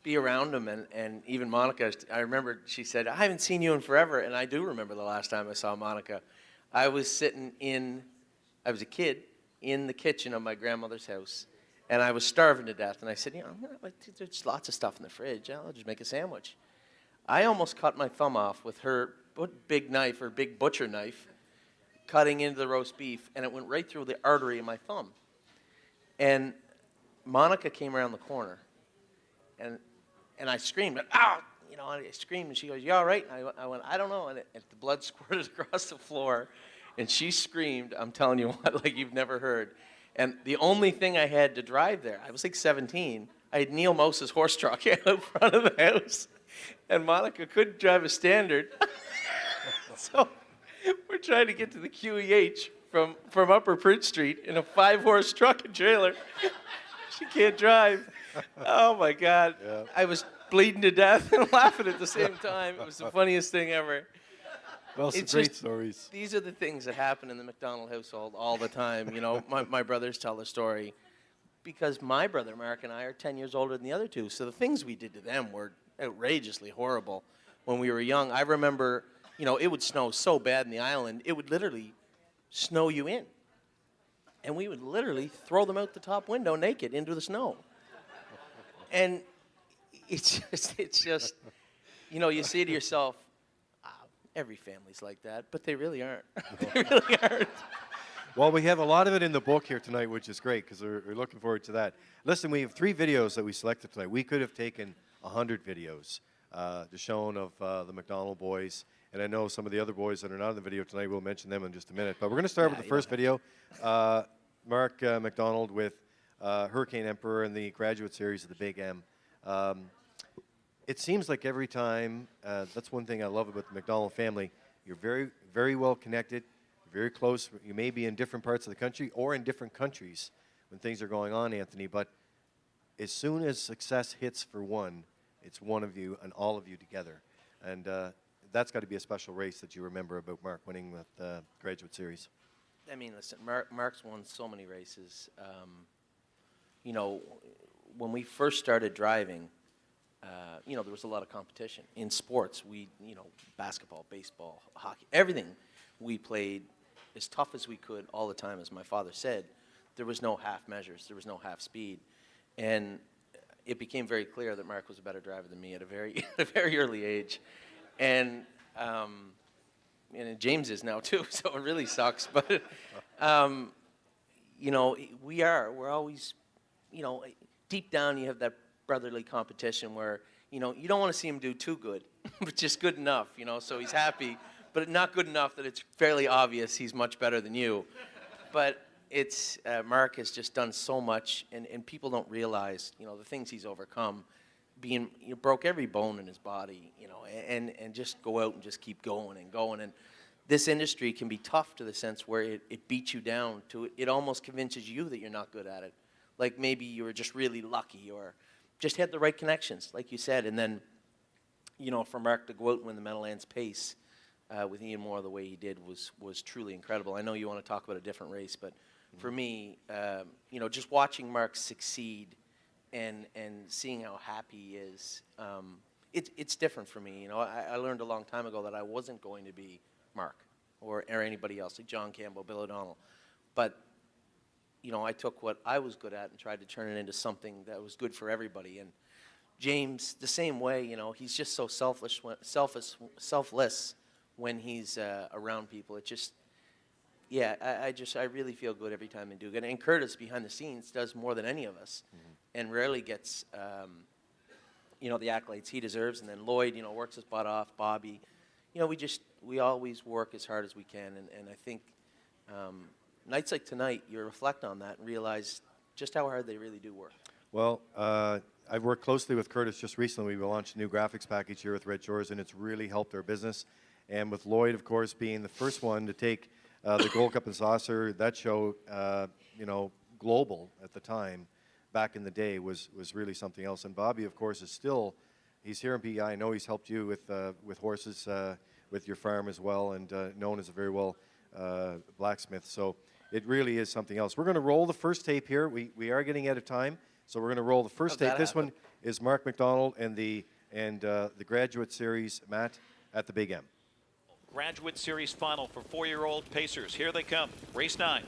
be around him. And even Monica, I remember she said, "I haven't seen you in forever." And I do remember the last time I saw Monica. I was a kid in the kitchen of my grandmother's house, and I was starving to death. And I said, there's lots of stuff in the fridge. I'll just make a sandwich. I almost cut my thumb off with her big knife, or big butcher knife, cutting into the roast beef, and it went right through the artery in my thumb. And Monica came around the corner, and I screamed, "Ow!" I screamed, and she goes, "You all right?" And I went, "I don't know," and the blood squirted across the floor. And she screamed, I'm telling you what, like you've never heard. And the only thing I had to drive there, I was like 17, I had Neil Mose's horse truck out front of the house. And Monica couldn't drive a standard. So we're trying to get to the QEH from Upper Prince Street in a 5-horse truck and trailer. She can't drive. Oh, my God. Yeah. I was bleeding to death and laughing at the same time. It was the funniest thing ever. Well, some great stories. These are the things that happen in the McDonald household all the time. My brothers tell the story because my brother, Mark, and I are 10 years older than the other two. So the things we did to them were outrageously horrible when we were young. I remember, it would snow so bad in the island, it would literally snow you in. And we would literally throw them out the top window naked into the snow. And it's just, you say to yourself, every family's like that, but they really aren't. They really aren't. Well, we have a lot of it in the book here tonight, which is great because we're looking forward to that. Listen, we have 3 videos that we selected tonight. We could have taken 100 videos. Deshaun of the McDonald boys. And I know some of the other boys that are not in the video tonight, we'll mention them in just a minute. But we're going to start with the first video. Mark McDonald with Hurricane Emperor and the graduate series of the Big M. It seems like every time, that's one thing I love about the McDonald family, you're very, very well connected, very close. You may be in different parts of the country or in different countries when things are going on, Anthony, but as soon as success hits for one, it's one of you and all of you together. And that's got to be a special race that you remember about Mark winning with the graduate series. I mean, listen, Mark's won so many races. You know, when we first started driving, you know, there was a lot of competition. In sports, you know, basketball, baseball, hockey, everything we played as tough as we could all the time, as my father said. There was no half measures. There was no half speed. And it became very clear that Mark was a better driver than me at a very, a very early age. And James is now too, so it really sucks. But, you know, we're always, you know, deep down you have that brotherly competition where, you know, you don't want to see him do too good, but just good enough, you know, so he's happy, but not good enough that it's fairly obvious he's much better than you. But it's, Mark has just done so much, and people don't realize, you know, the things he's overcome. Broke every bone in his body, you know, and just go out and just keep going and going. And this industry can be tough to the sense where it beats you down to it almost convinces you that you're not good at it. Like maybe you were just really lucky or just had the right connections, like you said. And then, you know, for Mark to go out and win the Meadowlands Pace with Ian Moore the way he did was truly incredible. I know you want to talk about a different race, but for me, you know, just watching Mark succeed and seeing how happy he is, it's different for me. You know, I learned a long time ago that I wasn't going to be Mark or anybody else, like John Campbell, Bill O'Donnell. But, you know, I took what I was good at and tried to turn it into something that was good for everybody. And James, the same way, you know, he's just so selfless when he's around people. It just, yeah, I really feel good every time I do it. And Curtis, behind the scenes, does more than any of us. And rarely gets, you know, the accolades he deserves. And then Lloyd, you know, works his butt off. Bobby, you know, we always work as hard as we can. And I think nights like tonight, you reflect on that and realize just how hard they really do work. Well, I've worked closely with Curtis just recently. We launched a new graphics package here with Red Shores, and it's really helped our business. And with Lloyd, of course, being the first one to take the Gold Cup and Saucer, that show, you know, global at the time, back in the day, was really something else. And Bobby, of course, is still, he's here in PEI. I know he's helped you with horses, with your farm as well, and known as a very well blacksmith. So it really is something else. We're going to roll the first tape here. We are getting out of time, so we're going to roll the first tape. This one is Mark McDonald and the Graduate Series, Matt, at the Big M. Graduate Series final for 4-year-old Pacers. Here they come. Race 9.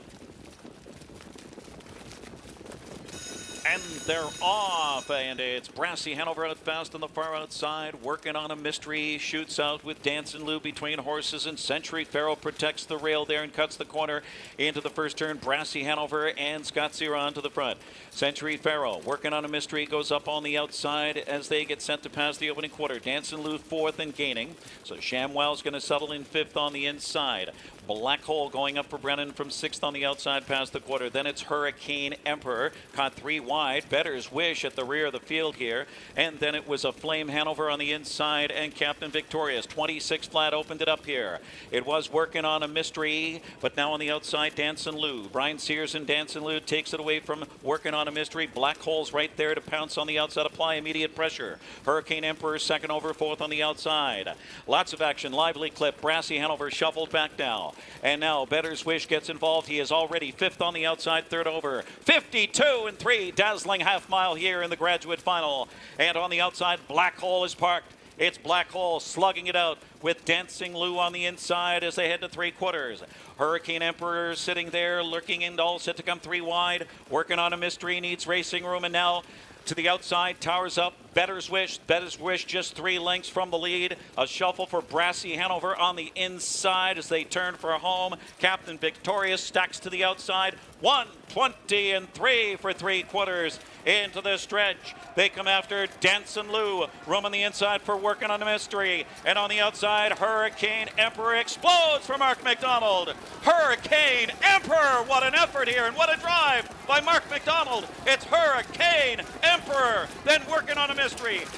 And they're off, and it's Brassy Hanover out fast on the far outside, working on a mystery, shoots out with Dancin' Lou between horses, and Century Pharaoh protects the rail there and cuts the corner into the first turn. Brassy Hanover and Scott Ziron to the front. Century Pharaoh working on a mystery, goes up on the outside as they get set to pass the opening quarter. Dancin' Lou fourth and gaining, so Shamwell's going to settle in fifth on the inside. Black Hole going up for Brennan from sixth on the outside past the quarter. Then it's Hurricane Emperor, caught 3 wide. Better's Wish at the rear of the field here. And then it was a Flame Hanover on the inside and Captain Victorious. 26 flat opened it up here. It was working on a mystery, but now on the outside, Dancin' Lou. Brian Sears and Dancin' Lou takes it away from working on a mystery. Black Hole's right there to pounce on the outside, apply immediate pressure. Hurricane Emperor second over, fourth on the outside. Lots of action, lively clip. Brassy Hanover shuffled back now. And now Better's Wish gets involved. He is already fifth on the outside, third over. 52 and 3, dazzling half mile here in the graduate final. And on the outside, Black Hole is parked. It's Black Hole slugging it out with Dancing Lou on the inside as they head to 3/4. Hurricane Emperor sitting there, lurking in, all set to come 3 wide. Working on a mystery, needs racing room, and now to the outside, towers up. Better's Wish. Better's Wish just 3 lengths from the lead. A shuffle for Brassy Hanover on the inside as they turn for home. Captain Victorious stacks to the outside. 1:20 for 3/4 into the stretch. They come after Danson Lou. Room on the inside for Working on a Mystery. And on the outside, Hurricane Emperor explodes for Mark McDonald. Hurricane Emperor! What an effort here and what a drive by Mark McDonald. It's Hurricane Emperor. Then Working on a Mystery.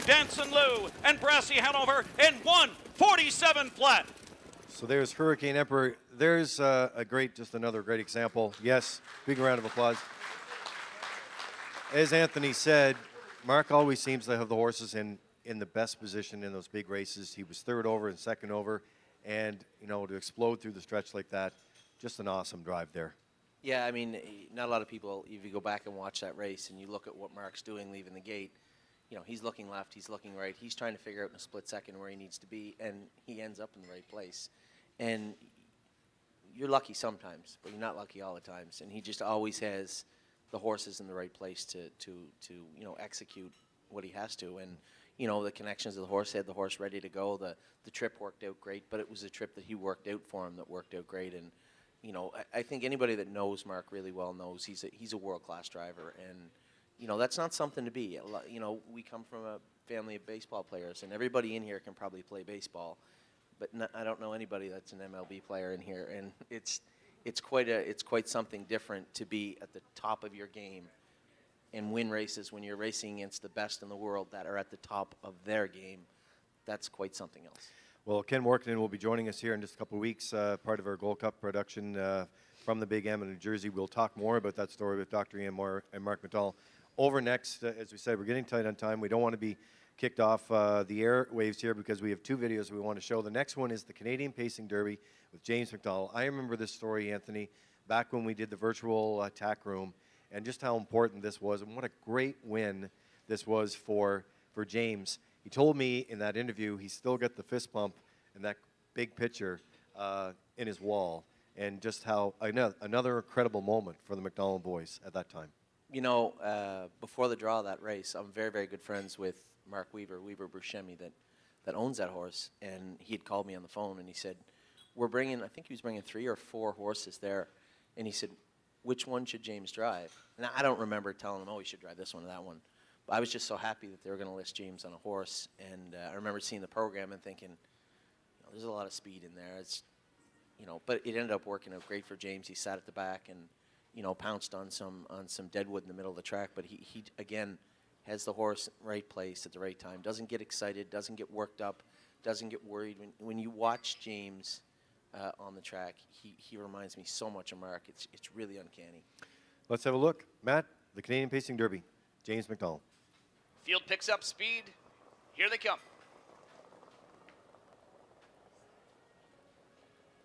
Danson Lou and Brassy Hanover in 1:47 flat. So there's Hurricane Emperor. There's just another great example. Yes, big round of applause. As Anthony said, Mark always seems to have the horses in the best position in those big races. He was third over and second over, and to explode through the stretch like that, just an awesome drive there. Yeah, I mean, not a lot of people, if you go back and watch that race and you look at what Mark's doing leaving the gate, he's looking left, he's looking right, he's trying to figure out in a split second where he needs to be, and he ends up in the right place. And you're lucky sometimes, but you're not lucky all the times. And he just always has the horses in the right place to execute what he has to. And the connections of the horse, had the horse ready to go. The trip worked out great, but it was a trip that he worked out for him that worked out great. And I think anybody that knows Mark really well knows he's a world-class driver. And that's not something to be. We come from a family of baseball players, and everybody in here can probably play baseball. But I don't know anybody that's an MLB player in here, and it's quite something different to be at the top of your game and win races when you're racing against the best in the world that are at the top of their game. That's quite something else. Well, Ken Workman will be joining us here in just a couple of weeks, part of our Gold Cup production from the Big M in New Jersey. We'll talk more about that story with Dr. Ian Moore and Mark McDonald. Over next, as we said, we're getting tight on time. We don't want to be kicked off the airwaves here because we have 2 videos we want to show. The next one is the Canadian Pacing Derby with James McDonald. I remember this story, Anthony, back when we did the virtual tack room, and just how important this was and what a great win this was for James. He told me in that interview he still got the fist pump and that big picture in his wall, and just how another incredible moment for the McDonald boys at that time. Before the draw of that race, I'm very, very good friends with Mark Weaver Buscemi, that owns that horse, and he had called me on the phone and he said, I think he was bringing 3 or 4 horses there, and he said, which one should James drive? And I don't remember telling him, he should drive this one or that one. But I was just so happy that they were going to list James on a horse, and I remember seeing the program and thinking, there's a lot of speed in there. It's, but it ended up working out great for James. He sat at the back and, pounced on some deadwood in the middle of the track, but he again has the horse in the right place at the right time. Doesn't get excited, doesn't get worked up, doesn't get worried. When you watch James on the track, he reminds me so much of Mark. It's really uncanny. Let's have a look. Matt, the Canadian Pacing Derby, James McDonald. Field picks up speed. Here they come.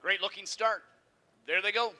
Great looking start. There they go.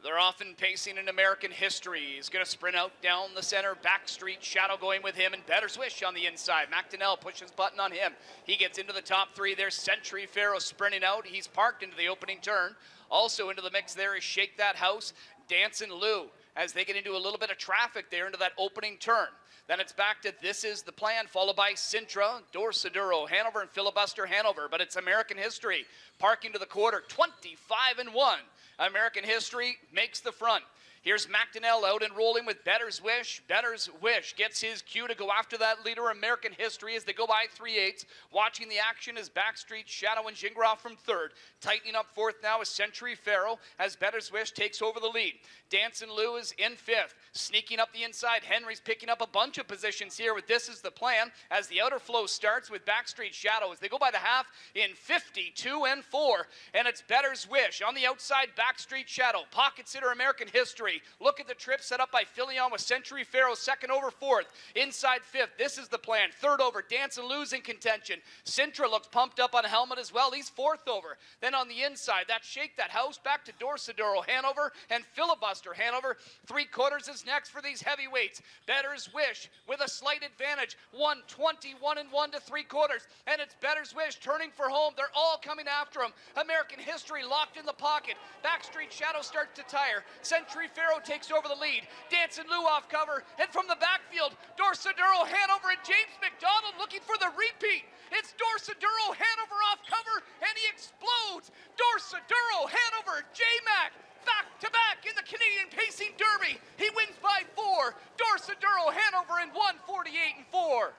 They're often pacing in American history. He's going to sprint out down the center, backstreet, Shadow going with him, and Better Swish on the inside. McDonald pushes button on him. He gets into the top 3. There's Century Pharaoh sprinting out. He's parked into the opening turn. Also into the mix there is Shake That House, Danson Lou, as they get into a little bit of traffic there into that opening turn. Then it's back to This Is the Plan, followed by Sintra, Dorsaduro, Hanover, and Filibuster Hanover. But it's American History parking to the quarter, 25-1. American History makes the front. Here's McDonald out and rolling with Better's Wish. Better's Wish gets his cue to go after that leader, American History, as they go by 3/8. Watching the action is Backstreet, Shadow, and Gingras from 3rd. Tightening up 4th now is Century Pharaoh as Better's Wish takes over the lead. Danson Lou is in 5th. Sneaking up the inside, Henry's picking up a bunch of positions here with This Is the Plan as the outer flow starts with Backstreet Shadow as they go by the half in 52-4. And it's Better's Wish on the outside, Backstreet Shadow. Pocket sitter, American History. Look at the trip set up by Filion with Century Pharaoh, 2nd over 4th. Inside 5th, This Is the Plan. 3rd over, Danson Lou's in contention. Sintra looks pumped up on a helmet as well. He's 4th over. Then on the inside, that Shake That House back to Dorsaduro Hanover and Filibuster Hanover. 3/4 is next for these heavyweights. Better's Wish with a slight advantage. 1:21-1 to 3/4. And it's Better's Wish turning for home. They're all coming after him. American History locked in the pocket. Backstreet Shadow starts to tire. Century Pharaoh Dorsaduro takes over the lead. Dancing Lou off cover, and from the backfield, Dorsaduro, Hanover, and James McDonald looking for the repeat. It's Dorsaduro, Hanover off cover, and he explodes. Dorsaduro, Hanover, J-Mac, back-to-back in the Canadian Pacing Derby. He wins by 4. Dorsaduro, Hanover in 1:48.4.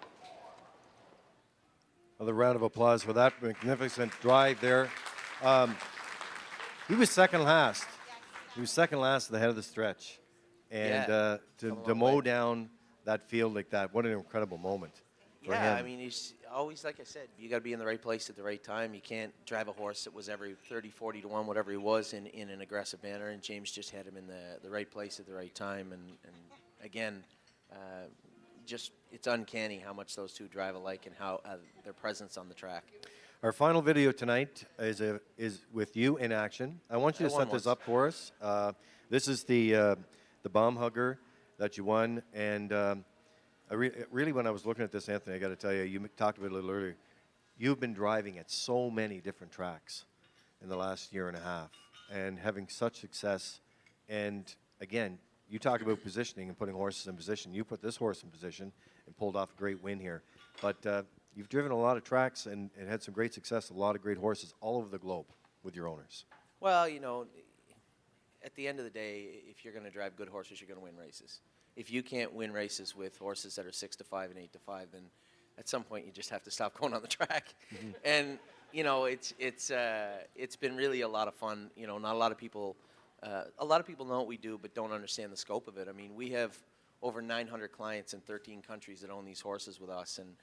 Another round of applause for that magnificent drive there. He was second last. He was second last at the head of the stretch. And Yeah, to mow down that field like that, what an incredible moment for Yeah, him. I mean, he's always, like I said, you got to be in the right place at the right time. You can't drive a horse that was every 30, 40 to 1, whatever he was, in an aggressive manner. And James just had him in the right place at the right time. And again, just it's uncanny how much those two drive alike and how their presence on the track. Our final video tonight is with you in action. I want you to I won set this once. up for us. This is the bomb hugger that you won, and really, when I was looking at this, Anthony, I got to tell you, you talked about it a little earlier. You've been driving at so many different tracks in the last year and a half, and having such success. And again, you talk about positioning and putting horses in position. You put this horse in position and pulled off a great win here. But you've driven a lot of tracks and had some great success, a lot of great horses all over the globe with your owners. Well, at the end of the day, if you're going to drive good horses, you're going to win races. If you can't win races with horses that are 6-5 and 8-5, then at some point you just have to stop going on the track. And it's been really a lot of fun. Not a lot of people. A lot of people know what we do, but don't understand the scope of it. I mean, we have over 900 clients in 13 countries that own these horses with us, and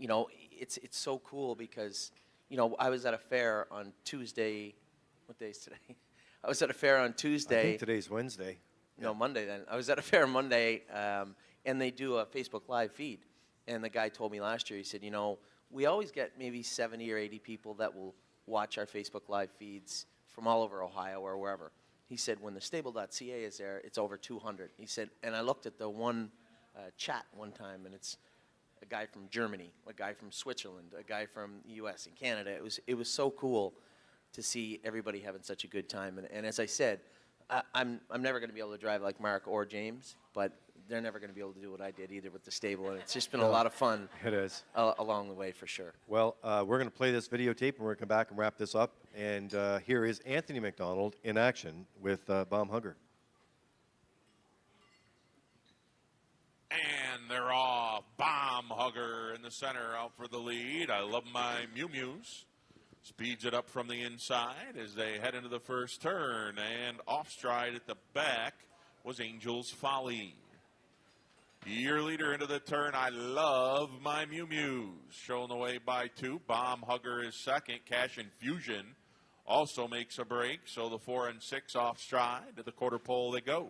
it's so cool because I was at a fair on Tuesday. What day is today? I was at a fair on Tuesday. I think today's Wednesday. No, Monday then. I was at a fair Monday, and they do a Facebook Live feed. And the guy told me last year, he said, we always get maybe 70 or 80 people that will watch our Facebook Live feeds from all over Ohio or wherever. He said, when the stable.ca is there, it's over 200. He said, and I looked at the one chat one time, and it's a guy from Germany, a guy from Switzerland, a guy from the U.S. and Canada. It was so cool to see everybody having such a good time. And as I said, I'm never going to be able to drive like Mark or James, but they're never going to be able to do what I did either with the stable. And it's just been a lot of fun. It is. Along the way, for sure. Well, we're going to play this videotape, and we're going to come back and wrap this up. And here is Anthony McDonald in action with Bomb Hugger. And they're off. Bomb Hugger in the center out for the lead. I love my Mew Mews. Speeds it up from the inside as they head into the first turn. And off stride at the back was Angel's Folly. Your leader into the turn. I love my Mew Mews. Shown the way by 2. Bomb Hugger is second. Cash Infusion also makes a break. So the 4 and 6 off stride. To the quarter pole they go.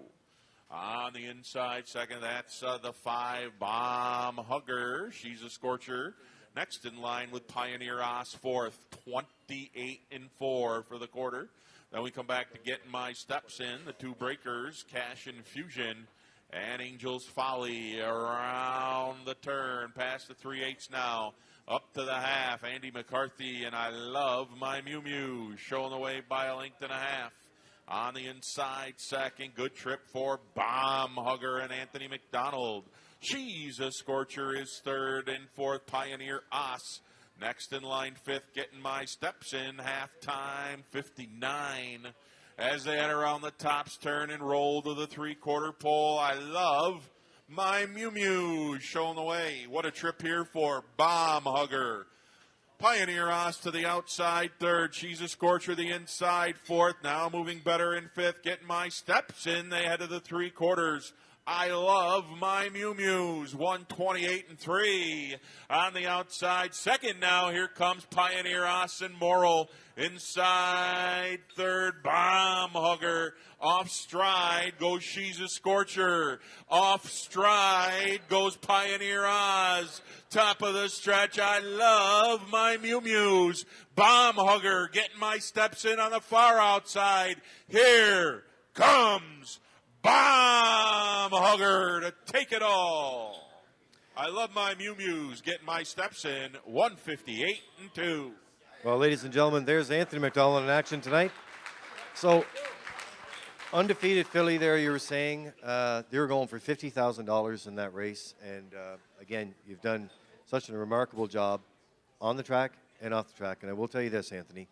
On the inside second, that's the 5. Bomb Hugger. She's a scorcher. Next in line with Pioneer Os fourth. 28 and 4 for the quarter. Then we come back to Getting My Steps In. The 2 breakers. Cash Infusion. And Angel's Folly around the turn, past the 3/8 now, up to the half. Andy McCarthy, and I love my Mew Mew, showing the way by a length and a half. On the inside, second, good trip for Bomb Hugger and Anthony McDonald. She's a Scorcher is third, and fourth, Pioneer Os. Next in line, fifth, Getting My Steps In, halftime, 59. As they head around the tops turn and roll to the 3/4 pole, I love my Mew Mew showing the way. What a trip here for Bomb Hugger. Pioneer Os to the outside third. She's a Scorcher the inside fourth. Now moving better in fifth. Getting My Steps In. They head to the 3/4. I love my Mew Mews. 128 and 3 on the outside. Second now. Here comes Pioneer Os and Morrill. Inside third, Bomb Hugger. Off stride goes She's a Scorcher. Off stride goes Pioneer Os. Top of the stretch, I love my Mew Mews. Bomb Hugger Getting My Steps In on the far outside. Here comes Bomb Hugger to take it all. I love my Mew Mews. Getting My Steps In. 158 and 2. Well, ladies and gentlemen, there's Anthony McDonald in action tonight. So Undefeated filly there, you were saying. They were going for $50,000 in that race. And again, you've done such a remarkable job on the track and off the track. And I will tell you this, Anthony.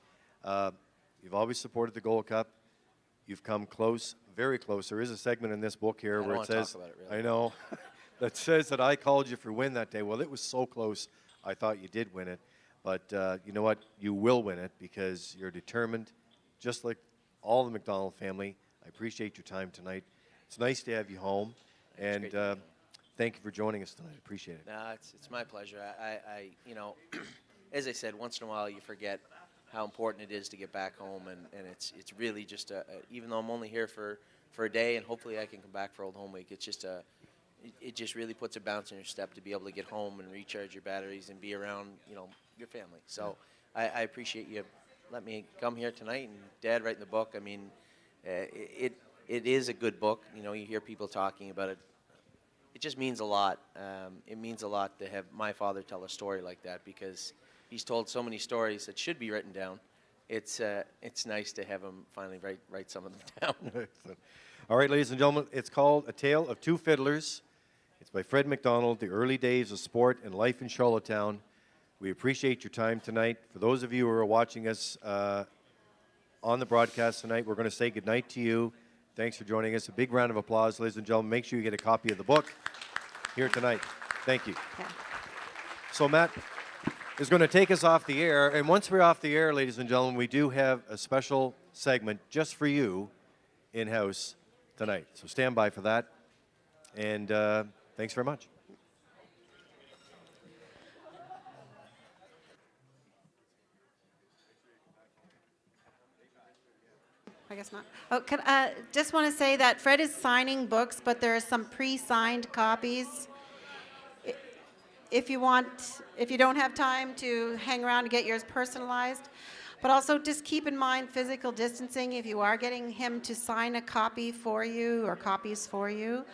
You've always supported the Gold Cup. You've come close, very close. There is a segment in this book here I don't where it wanna says, talk about it, really. I know, that says that I called you for win that day. Well, it was so close, I thought you did win it. But you know what? You will win it because you're determined, just like all the McDonald family. I appreciate your time tonight. It's nice to have you home. And great to be home. thank you for joining us tonight. I appreciate it. No, it's my pleasure. I you know, as I said, once in a while you forget how important it is to get back home, and it's really just even though I'm only here for a day, and hopefully I can come back for Old Home Week, it's just it just really puts a bounce in your step to be able to get home and recharge your batteries and be around, you know, your family. So I appreciate you letting me come here tonight, and Dad writing the book. I mean, it is a good book. You know, you hear people talking about it. It just means a lot. It means a lot to have my father tell a story like that, because he's told so many stories that should be written down. It's nice to have him finally write some of them down. All right, ladies and gentlemen, it's called A Tale of Two Fiddlers. It's by Fred McDonald, The Early Days of Sport and Life in Charlottetown. We appreciate your time tonight. For those of you who are watching us on the broadcast tonight, we're going to say goodnight to you. Thanks for joining us. A big round of applause, ladies and gentlemen. Make sure you get a copy of the book here tonight. Thank you. Yeah. So Matt is going to take us off the air. And once we're off the air, ladies and gentlemen, we do have a special segment just for you in-house tonight. So stand by for that. And thanks very much. I guess not. Oh, just want to say that Fred is signing books, but there are some pre-signed copies. If you don't have time to hang around to get yours personalized. But also just keep in mind physical distancing if you are getting him to sign a copy for you or copies for you.